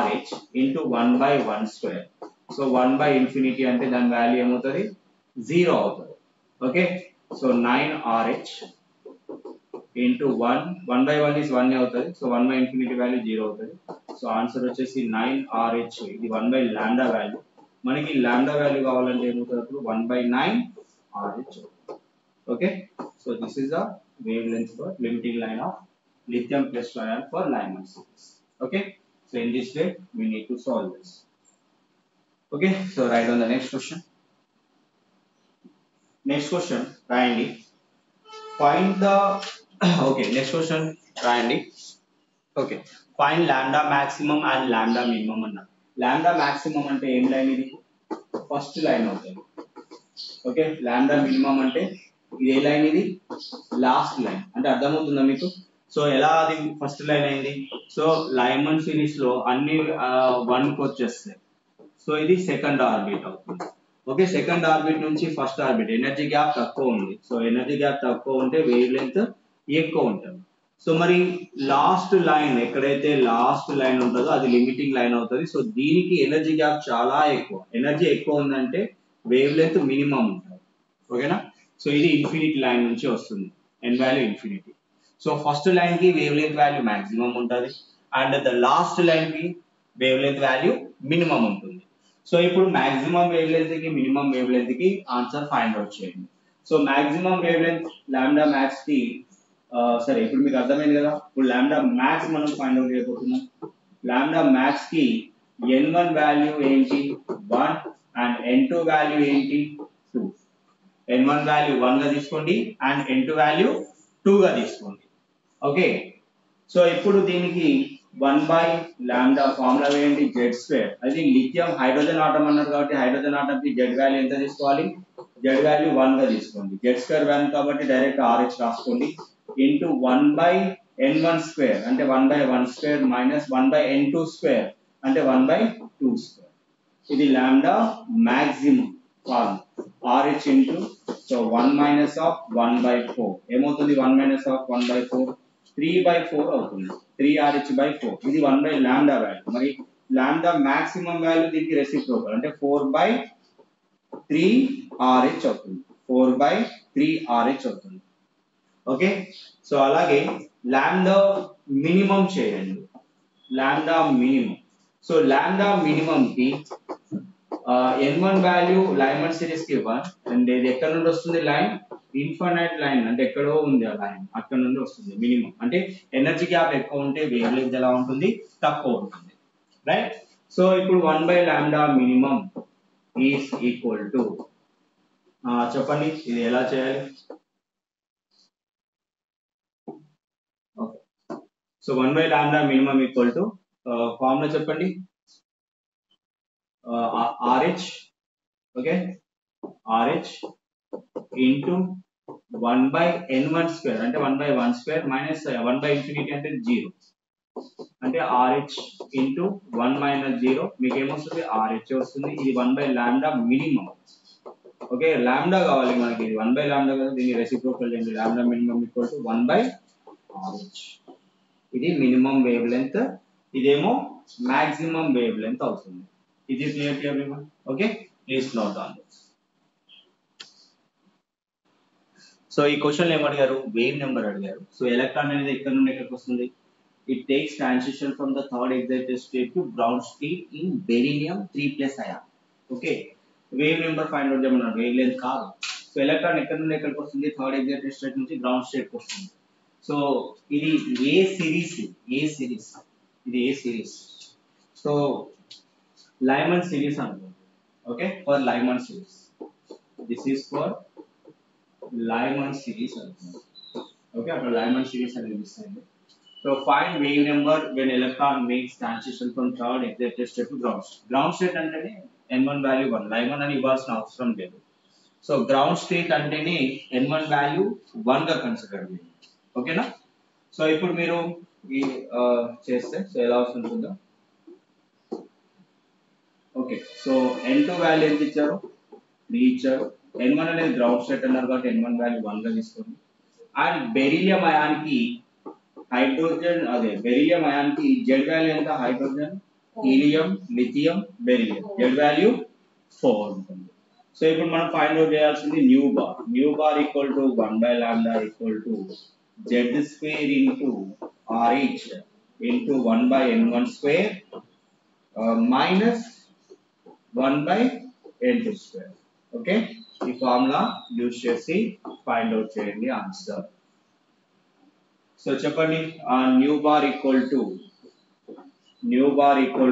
RH into 1/1². సో 1/∞ అంటే దాని వాల్యూ ఏమవుతుంది? 0 అవుతుంది. Okay, so 9 RH into 1/1 is 1 అవుతుంది. సో 1/∞ వాల్యూ 0 అవుతుంది. సో ఆన్సర్ వచ్చేసి 9 RH. ఇది 1/λ వాల్యూ. మనకి లాంబ్డా వాల్యూ కావాలంటే ఏమవుతుంది? అప్పుడు 1/9 RH. Okay, so this is the wave length for limiting line of lithium plus ion for Lyman series. Okay, so in this way we need to solve this. Okay, so write on the next question. Next question రాయండి. Find the okay, next question రాయండి. Okay, find lambda maximum and lambda minimum అన్న. lambda maximum అంటే ఏం line ఇది? First line అవుతుంది. Okay, lambda minimum అంటే ఇది ఏ లైన్? ఇది లాస్ట్ లైన్. అంటే అర్థమవుతుందా మీకు? సో ఎలా అది ఫస్ట్ లైన్ అయింది? సో లైమన్ సిరీస్ లో అన్ని 1 కి వచ్చేస్తాయి. సో ఇది సెకండ్ ఆర్బిట్ అవుతుంది. ఓకే, సెకండ్ ఆర్బిట్ నుంచి ఫస్ట్ ఆర్బిట్ ఎనర్జీ గ్యాప్ తక్కువ ఉంది. సో ఎనర్జీ గ్యాప్ తక్కువ ఉంటే వేవ్ లెంత్ ఎక్కువ ఉంటుంది. సో మరి లాస్ట్ లైన్ ఎక్కడైతే లాస్ట్ లైన్ ఉంటుందో అది లిమిటింగ్ లైన్ అవుతుంది. సో దీనికి ఎనర్జీ గ్యాప్ చాలా ఎక్కువ. ఎనర్జీ ఎక్కువ ఉందంటే వేవ్ లెంత్ మినిమం ఉంటుంది. ఓకేనా? సో ఇది ఇన్ఫినిటీ లైన్ నుంచి వస్తుంది, n value infinity. So first line కి వేవ్ లెంత్ వాల్యూ మాక్సిమం ఉంటుంది అండ్ ద లాస్ట్ లైన్ కి వేవ్ లెంత్ వాల్యూ మినిమం ఉంటుంది. సో ఇప్పుడు మాక్సిమం వేవ్ లెంత్ కి మినిమం వేవ్ లెంత్ కి ఆన్సర్ ఫైండ్ అవుట్ చేయండి. So maximum wave length lambda max కి సరే ఇప్పుడు మీకు అర్థమైంది కదా. ఇప్పుడు లాంబ్డా మ్యాక్స్ మనం ఫైండ్ అవుట్ చేయబోతున్నాం. లాంబ్డా మ్యాక్స్ కి n1 వాల్యూ ఏంటి? 1 అండ్ n2 వాల్యూ ఏంటి? 2. n1 వాల్యూ 1 గా తీసుకోండి అండ్ n2 వాల్యూ 2 గా తీసుకోండి. ఓకే, సో ఇప్పుడు దీనికి 1/λ ఫార్ములా వేయండి. z². అది లిథియం హైడ్రోజన్ ఆటం అన్నారు కాబట్టి హైడ్రోజన్ ఆటం కి z వాల్యూ ఎంత తీసుకోవాలి? z వాల్యూ 1 గా తీసుకోండి. z² వాల్యూ కాబట్టి డైరెక్ట్ RH రాసుకోండి. ఇంటూ 1/n1² అంటే 1/1² మైనస్ 1/n2² అంటే 1/2². ఇది lambda maximum formula. RH into so 1 minus of 1/4 ఏమవుతుంది? 1 minus of 1/4 3/4 అవుతుంది. 3RH/4 ఇది 1/λ వాల్యూ. మరి లాంబ్డా మాక్సిమం వాల్యూ దీనికి రెసిప్రోకల్ అంటే 4/3RH అవుతుంది. 4/3RH అవుతుంది. ఓకే, సో అలాగే లాంబ్డా మినిమం చేయండి. Lambda minimum. So lambda minimum కి n1 వాల్యూ లైమన్ సిరీస్ కి 1 అండ్ ఇది ఎక్కడ నుండి వస్తుంది? లైన్ ఇన్ఫైనైట్ లైన్ అంటే ఎక్కడో ఉంది ఆ లైన్, అక్కడ నుండి వస్తుంది. మినిమం అంటే ఎనర్జీ గ్యాప్ ఎక్కువ ఉంటే వేవ్ లెంత్ ఎలా ఉంటుంది? తక్కువ ఉంటుంది. రైట్? సో ఇప్పుడు 1/λ మినిమం ఈస్ ఈక్వల్ టు చెప్పండి ఇది ఎలా చేయాలి? Okay, so 1/λ minimum equal to formula చెప్పండి. RH, okay, RH into 1 by n1 square అంటే 1 by 1 square minus 1 by infinity అంటే 0 అంటే RH into 1 minus 0 మీకు ఏమొస్తుంది RH వస్తుంది. ఇది 1 by lambda minimum. Okay, lambda కావాలి మనకి, ఇది 1 by lambda కదా, దీని రెసిప్రోకల్ చేయండి. Lambda minimum equal to 1 by RH. ఇది మినిమం వేవ్ లెంత్, ఇదేమో మాక్సిమం వేవ్ లెంత్ అవుతుంది. ఇది clear to everyone? Okay, please note on this. So ఈ క్వశ్చన్ ఏం అడిగారు, వేవ్ నెంబర్ అడిగారు. సో ఎలక్ట్రాన్ అనేది ఎక్కడ నుండి ఎక్కడికి వస్తుంది, it takes transition from the third excited state to ground state in beryllium 3+ ion. Okay, wave number find out చేయమన్నారు, వేవ్ లెంత్ కాదు. సో ఎలక్ట్రాన్ ఎక్కడ నుండి ఎక్కడికి వస్తుంది, థర్డ్ ఎగ్జైటెడ్ స్టేట్ నుంచి గ్రౌండ్ స్టేట్ కి వస్తుంది. సో ఇది ఏ సిరీస్, ఇది ఏ సిరీస్. సో లైమన్ సిరీస్ అనుకోండి. Okay, for Lyman series, this is for Lyman series అనుకోండి. ఓకే, అక్కడ లైమన్ సిరీస్ అనేది ఇస్తుంది. So find wave number when electron makes transition from third excited state to ground state. Ground state అంటేనే n1 value 1, Lyman అని ఇవ్వాల్సిన అవసరం లేదు. So ground state అంటేనే n1 వాల్యూ 1 గా కన్సిడర్ చేయండి. ఓకేనా? సో ఇప్పుడు మీరు ఈ చేస్తే సో ఎలా వస్తుంది చూద్దాం. ఓకే, సో n2 వాల్యూ ఎంత ఇచ్చారు, 3 ఇచ్చారు. n1 అనేది గ్రౌండ్ స్టేట్ అన్నారు కాబట్టి n1 వాల్యూ 1 గా తీసుకోండి. అండ్ బెరీలియం అయాన్కి హైడ్రోజన్, అదే బెరీలియం అయాన్కి జెడ్ వాల్యూ ఎంత, hydrogen, helium, lithium, beryllium, Z value 4 ఉంటుంది. సో ఇప్పుడు మనం ఫైండ్ అవుట్ చేయాల్సింది new bar equal to 1 by lambda equal to Z square into RH into 1 by n1 square minus 1 by n2 square. Okay, ఈ formula use చేసి find out చేయండి answer. So చెప్పండి, new bar equal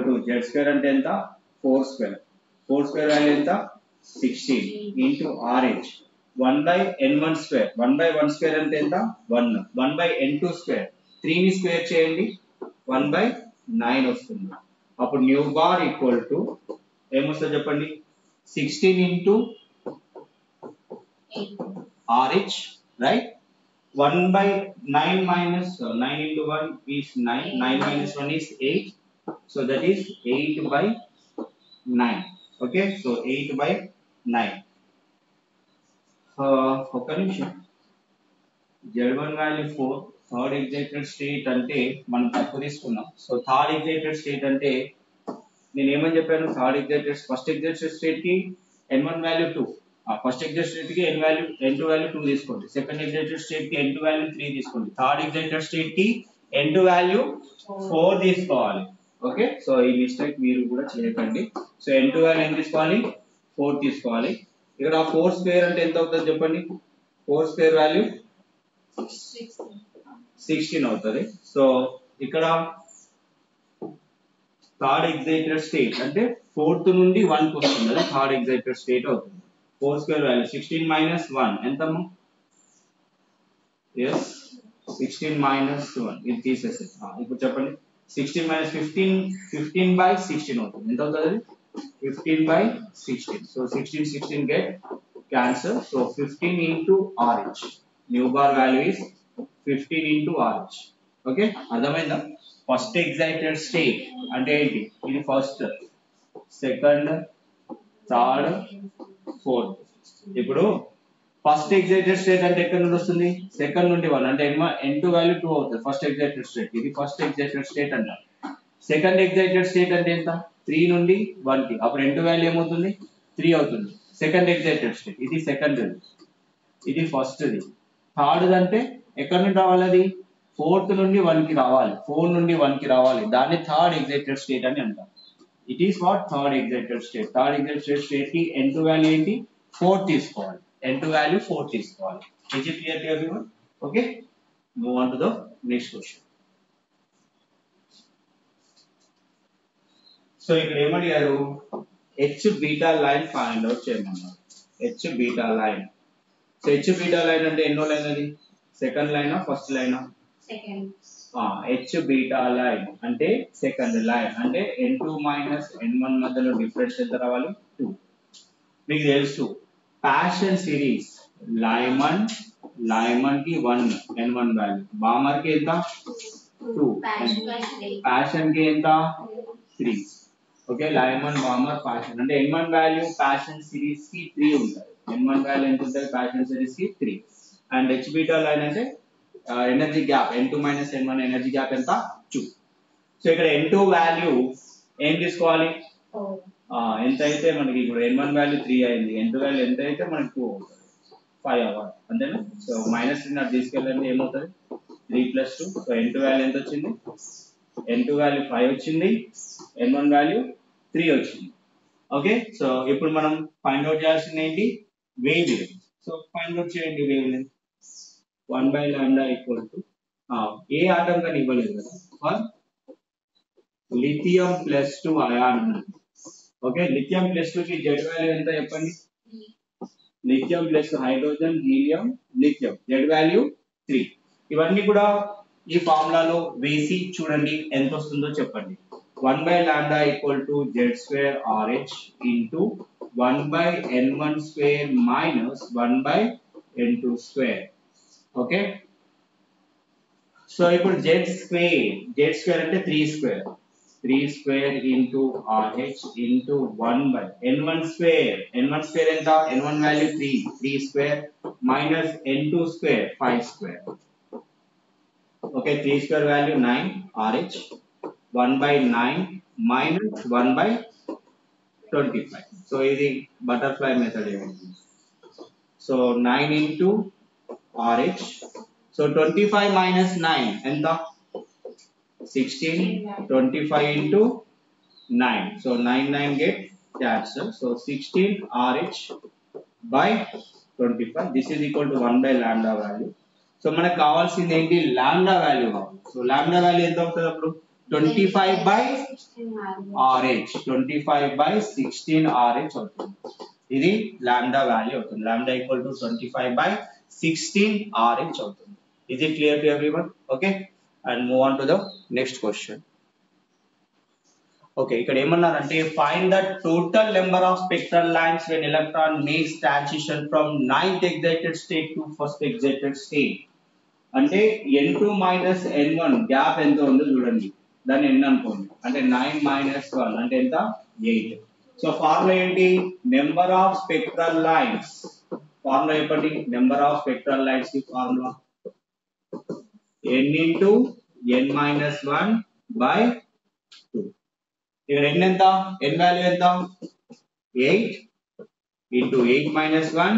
to Z square అంటే ఎంత, 4 square value ఎంత, 16 into RH 1 by n1 square, 1 by 1 square అంటే ఎంత, 1 by n2 square, 3 ని స్క్వేర్ చేయండి 1 by 9 వస్తుంది. అప్పుడు న్యూ బార్ ఈక్వల్ టు ఏమొస్తుంది చెప్పండి, 16 into RH, right, 1 by 9 minus 9 into 1 is 9. 9 minus 1 is 8. So that is 8 by 9. Okay, so 8 by 9. ఒక నిమిషం, Z1 value 4, third excited state అంటే మనం తక్కువ తీసుకున్నాం. సో థర్డ్ ఎగ్జైటెడ్ స్టేట్ అంటే నేను ఏమని చెప్పాను, ఫస్ట్ ఎగ్జైటెడ్ స్టేట్ కి n1 value 2, first excited state కి n2 వాల్యూ 2 తీసుకోండి. సెకండ్ ఎగ్జైటెడ్ స్టేట్ కి n2 వాల్యూ 3 తీసుకోండి. థర్డ్ ఎగ్జైటెడ్ స్టేట్ కి n2 వాల్యూ 4 తీసుకోవాలి. ఓకే, సో ఈ మిస్టేక్ మీరు కూడా చేయకండి. సో n2 వాల్యూ ఎంత తీసుకోవాలి, 4 తీసుకోవాలి. ఇక్కడ 4 స్క్వేర్ అంటే ఎంత అవుతుంది చెప్పండి, 4 స్క్వేర్ వాల్యూ 16 అవుతుంది. సో ఇక్కడ థర్డ్ ఎగ్జైటెడ్ స్టేట్ అంటే 4th నుండి 1 కి వస్తుంది, అది థర్డ్ ఎగ్జైటెడ్ స్టేట్ అవుతుంది. 4 స్క్వేర్ వాల్యూ 16 minus 1 ఎంతమ్మా, yes 16 minus 1 ఇది తీసేసి ఇప్పుడు చెప్పండి, 16 minus 15 by 16 అవుతుంది. ఎంత అవుతుంది, 15 by 16. So 16 get cancel. So 15 into RH, new bar value is 15 into RH. Okay, అర్థమైందా? ఫస్ట్ ఎగ్జైటెడ్ స్టేట్ అంటే ఏంటి, ఇది ఫస్ట్, సెకండ్, థర్డ్, 4th. ఇప్పుడు ఫస్ట్ ఎగ్జైటెడ్ స్టేట్ అంటే ఎక్కడ నుండి వస్తుంది, సెకండ్ నుండి 1 అంటే n2 వాల్యూ 2 అవుతుంది ఫస్ట్ ఎగ్జైటెడ్ స్టేట్. ఇది ఫస్ట్ ఎగ్జైటెడ్ స్టేట్ అంటారు. సెకండ్ ఎగ్జైటెడ్ స్టేట్ అంటే ఎంత, 3 నుండి 1 కి, అప్పుడు n2 వాల్యూ ఏమవుతుంది, 3 అవుతుంది. సెకండ్ ఎగ్జైటెడ్ స్టేట్, ఇది సెకండ్, ఇది ఫస్ట్. థర్డ్ అంటే ఎక్కడ నుండి రావాలి, అది 4th నుండి 1 కి రావాలి, 4 నుండి 1 కి రావాలి, దాన్ని థర్డ్ ఎగ్జైటెడ్ స్టేట్ అని అంటారు. It is what, third excited state. Third excited state కి n2 వాల్యూ ఏంటి, 4 తీసుకోవాలి, n2 వాల్యూ 4 తీసుకోవాలి. Is it clear to everyone? Okay, move on to the next question. So ఇక్కడ ఏమడిగారు, H beta line find out చేయమన్నారు. H beta line. So H beta line అంటే ఎన్నో లైన్, అది సెకండ్ లైనా ఫస్ట్ లైనా, H beta line అంటే సెకండ్ లైన్ అంటే n2 మైనస్ n1 మధ్యలో డిఫరెన్స్ ఎంత రావాలి 2. మీకు తెలుసు ప్యాషన్ సిరీస్ లైమన్ కి 1 n1 వాల్యూ, బామర్ కి ఎంత 2, ప్యాషన్ కి ఎంత 3. ఓకే, లైమన్ బామర్ ప్యాషన్ అంటే n1 వాల్యూ ప్యాషన్ సిరీస్ కి 3 ఉంటుంది. n1 వాల్యూ ఎంత ఉంటుంది ప్యాషన్ సిరీస్ కి 3. అండ్ h బీటా లైన్ అంటే energy gap n2 minus n1 energy gap ఎంత 2. సో ఇక్కడ n2 వాల్యూ ఏం తీసుకోవాలి, ఎంత అయితే మనకి ఇప్పుడు n1 వాల్యూ 3 అయింది, n2 వాల్యూ ఎంత అయితే మనకి 2 అవుతుంది, 5 అవ్వాలి అంతేనా. సో మైనస్ 3 నాకు తీసుకెళ్ళండి ఏమవుతుంది 3 ప్లస్ 2. సో n2 వాల్యూ ఎంత వచ్చింది, n2 వాల్యూ 5 వచ్చింది, n1 వాల్యూ 3 వచ్చింది. ఓకే, సో ఇప్పుడు మనం ఫైండ్ అవుట్ చేయాల్సింది ఏంటి, wavelength. So find out చేయండి wavelength. 1 by lambda equal to ఏ ఆటం కానీ ఇవ్వలేదు కదా, for lithium plus 2 ion. Okay, lithium plus 2 కి జెడ్ వాల్యూ ఎంత చెప్పండి, lithium plus hydrogen helium lithium Z value 3. ఇవన్నీ కూడా ఈ ఫార్ములాలో వేసి చూడండి ఎంత వస్తుందో చెప్పండి. 1 by lambda equal to z square rh into 1 by n1 square minus 1 by n2 square. Okay, so ఇప్పుడు z స్క్వేర్ అంటే 3 square into rh into 1 by n1 square ఎంత, n1 value 3 square minus n2 square 5 square. Okay, 3 square value 9 rh 1 by 9 minus 1 by 25. So ఇది butterfly method ఏమిటి, so 9 into rh. So 25 minus 9 ఎంత 16, 25 into 9. So 9 get cancelled. So 16 RH by 25. This is equal to 1 by lambda value. So మనకు కావాల్సింది ఏంటి, lambda value కావాలి. So lambda value ఎంత అవుతుంది అప్పుడు 25 by RH, 25 by 16 RH అవుతుంది. ఇది లాంబ్డా వాల్యూ అవుతుంది. Lambda equal to 25 by 16 RH అవుతుంది. Is it clear to everyone? Okay, and move on to the next question. Okay, ఇక్కడ ఏమన్నారంటే find the total number of spectral lines when electron makes transition from 9th excited state to first excited state. అంటే n2 minus n1 gap ఎంత ఉందో చూడండి, దాన్ని n అనుకోండి, అంటే 9 minus 1 అంటే ఎంత 8. సో ఫార్ములా ఏంటి, number of spectral lines. Formula చెప్పండి, నెంబర్ ఆఫ్ స్పెక్ట్రల్ లైన్స్ కి formula n into n minus 1 by 2. ఇక్కడ n ఎంత, n వాల్యూ ఎంత 8 into 8 minus 1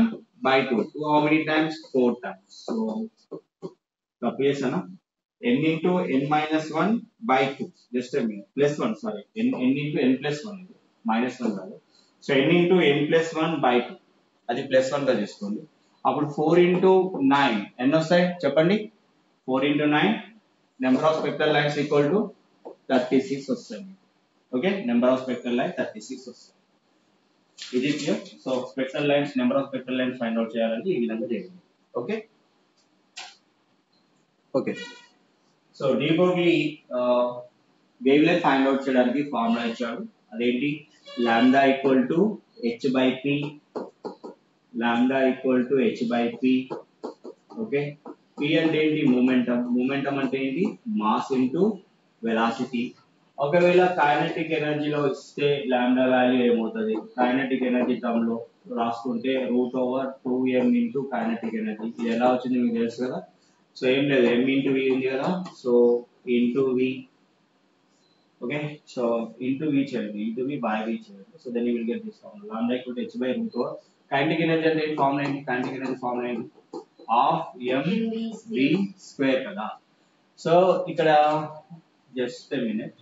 by 2. 2 how many times, 4 times. So copy చేసానా, n into n minus 1 by 2, just a minute, plus 1 sorry, n into n plus 1 minus 1 కాదు. So n into n plus 1 by 2 అది plus 1 గా తీసుకోండి. అప్పుడు 4 into 9 ఎన్ని వస్తాయి చెప్పండి, 4 into 9 number of spectral lines equal to 36 వస్తుంది. Okay, number of spectral line 36 వస్తుంది. ఇది clear. So spectral lines, number of spectral lines find out చేయాలంటే ఈ విధంగా చేయండి. Okay okay, so de Broglie wave length find out చేయడానికి formula ఇచ్చాడు, అదేంటి lambda equal to h by p, lambda equal to h by p. Okay, p అంటే ఏంటి, momentum అంటే ఏంటి, మాస్ ఇంటూ వెలాసిటీ. ఒకవేళ కైనెటిక్ ఎనర్జీలో ఇస్తే లాంబ్డా వాల్యూ ఏమవుతుంది, కైనెటిక్ ఎనర్జీ టర్మ్ లో రాసుకుంటే √2m ఇంటూ కైనెటిక్ ఎనర్జీ. ఇది ఎలా వచ్చింది మీకు తెలుసు కదా. సో ఏం లేదు, m ఇంటూ v ఉంది కదా, so into v. Okay, so into v చేయండి, ఇంటూ v బై v చేయండి. So then you will get this formula, lambda equal to h by √2. Kinetic energy అంటే ఫార్ములా ఏంటి, కైనెటిక్ ఎనర్జీ ఫార్ములా ఏంటి, half mv square కదా. So ఇక్కడ just a minute,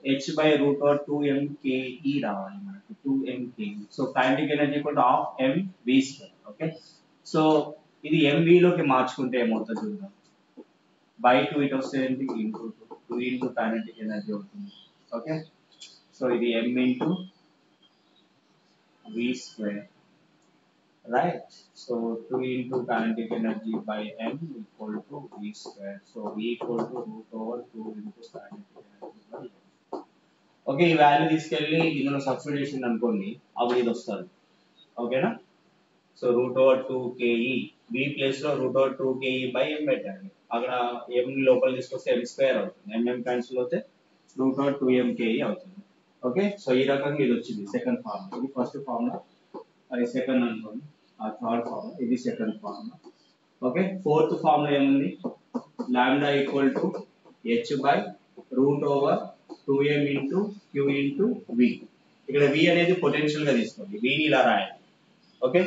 h by √2mke రావాలి మనకి, 2mke. So kinetic energy equal to half mv square. Okay, so ఇది mv లోకి మార్చుకుంటే ఏమవుతుంది చూద్దాం, బై 2 ఇట్ వస్తే ఏంటి, ఇంటూ 2 ఇంటూ కైనెటిక్ ఎనర్జీ అవుతుంది. ఓకే, సో ఇది m into v square right? So 2 into kinetic energy by m equal to v square. So v equal to root over 2 into kinetic energy by m. Okay, ఈ value తీసుకెళ్ళి ఇందులో substitution అనుకోండి, అప్పుడు ఇది వస్తుంది. ఓకేనా? So root over 2 ke, v place లో root over 2 ke by m పెట్టండి. అక్కడ m లోపల తీసుకొస్తే m స్క్వేర్ అవుతుంది, mm క్యాన్సిల్ అవుతే రూట్ ఓవర్ 2m ke అవుతుంది. ఓకే, సో ఈ రకంగా ఇది వచ్చింది సెకండ్ ఫార్ములా. ఇది ఫస్ట్ ఫార్ములా, అది సెకండ్ అనుకోండి, ఆ థర్డ్ ఫార్ములా, ఇది second formula. Okay, fourth formula ఏముంది? Lambda equal to h by root over 2m into q into v. ఇక్కడ v అనేది పొటెన్షియల్ గా తీసుకోండి, v ని ఇలా రాయాలి. ఓకే,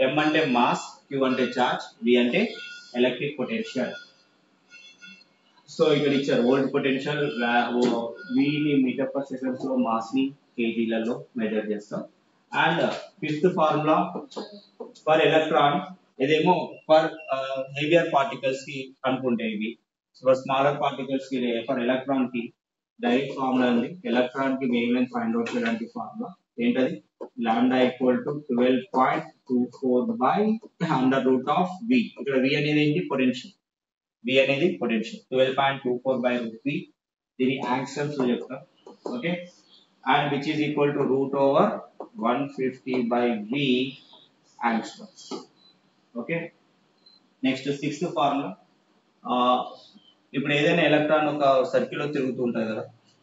m అంటే మాస్, q అంటే చార్జ్, v అంటే ఎలక్ట్రిక్ పొటెన్షియల్. సో ఇక్కడ ఇచ్చారు వోల్ట్ పొటెన్షియల్, v ని మీటర్ పర్ సెకండ్స్ లో, మాస్ ని కేజీలలో మెజర్ చేస్తాం. And fifth formula for electron, ఇదేమో ఫర్ హెవియర్ పార్టికల్స్ కి అనుకుంటే ఇవి, ఫర్ స్మాలర్ పార్టికల్స్ కి, ఫర్ ఎలక్ట్రాన్ కి డైరెక్ట్ ఫార్ములా ఉంది. ఎలక్ట్రాన్ కి వేవ్ లెంగ్త్ ఫైండ్ అవుట్ చేయడానికి ఫార్ములా ఏంటది? Lambda equal to 12.24 by under root of v. ఇక్కడ v అనేది ఏంటి? పొటెన్షియల్. v అనేది పొటెన్షియల్, 12.24 బై రూట్ v. దీని యాంగ్స్ట్రమ్స్ లో చెప్తాం. Okay, and which is equal to root over 150 by v angstroms. Okay, next sixth formula. ఇప్పుడు ఏదైనా electron ఒక సర్కిల్ లో తిరుగుతూ ఉంటుంది కదా,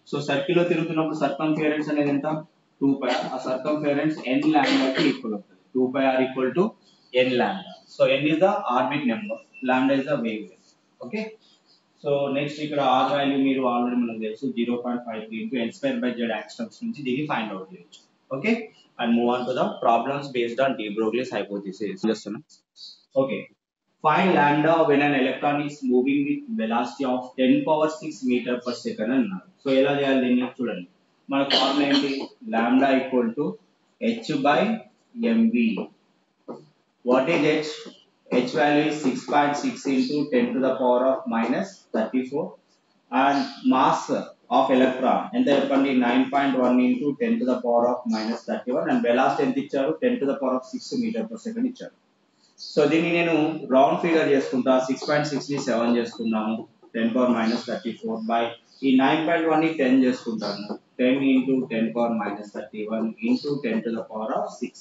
సో సర్కిల్ లో తిరుగుతున్నప్పుడు సర్కంఫిరెన్స్ అనేది ఎంత? 2πr. ఆ సర్కంఫిరెన్స్ n లాంబ్డా కి ఈక్వల్ అవుతుంది. 2πr equal to n lambda. So n is the orbit number, lambda is the wave length. Okay, so next ఇక్కడ r వాల్యూ మీరు ఆల్రెడీ మనకు తెలుసు, 0.53 into n square by z యాంగ్స్ట్రమ్స్ నుంచి దీన్ని find out చేయొచ్చు. Okay, and move on to the problems based on de Broglie's hypothesis. చేస్తున్నా. Okay, find lambda when an electron is moving with velocity of 10 power 6 meter per second అన్నారు. So ఎలా చేయాలి దీన్ని చూడండి. మన ఫార్ములా ఏంటి? Lambda equal to h by mv. What is h? h value is 6.6 into 10 to the power of minus 34, and mass of electron ఎంత చెప్పండి? 9.1 into 10 to the power of minus 31, and velocity ఎంత ఇచ్చారు? 10 to the power of 6 meter per second ఇచ్చారు. So దీన్ని నేను round figure చేసుకుంటా, 6.6 ని 7 చేసుకున్నాను, 10 పవర్ మైనస్ 34 బై ఈ 9.1 ని 10 చేసుకుంటాను, 10 into 10 power minus 31 into 10 to the power of 6.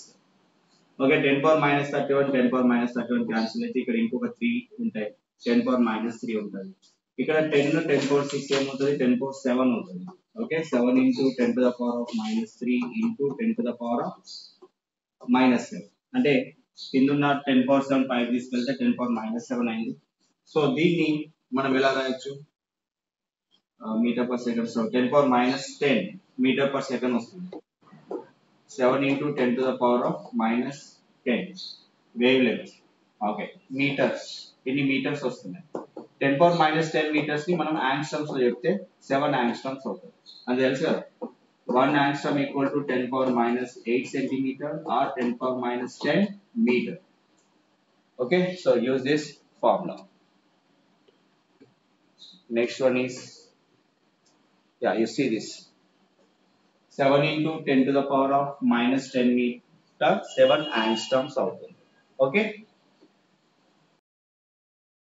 Okay, 10 power minus 31, 10 power minus 31 cancel అయితే ఇక్కడ ఇంకొక 3 ఉంటాయి, 10 పవర్ మైనస్ 3 ఉంటుంది. ఇక్కడ 10 పవర్ 6 ఏమవుతుంది? 10 పవర్ 7 అవుతుంది. Okay, 7 into 10 to the power of minus 3 into 10 to the power of minus 7. అంటే కింద ఉన్న 10 పవర్ 7 5 తీసుకెళ్తే 10 పవర్ మైనస్ 7 అయింది. సో దీన్ని మనం ఎలా రాయొచ్చు? Metre per second. So 10 power minus 10 metre per second వస్తుంది. 7 into 10 to the power of minus 10 wavelength. Okay, metres, ఇన్ని మీటర్స్ వస్తున్నాయి. 10 పవర్ మైనస్ 10 మీటర్స్ ని మనం యాంగ్స్ట్రమ్స్ లో చెప్తే 7 యాంగ్స్ట్రమ్స్ అవుతుంది. అది తెలుసు కదా, 1 angstrom equal to 10 power minus 8 centimeter or 10 power minus 10 meter. Okay, so use this formula. Next one is, yeah, you see this, 7 into 10 to the power of minus 10 meter, 7 angstroms out there. Okay,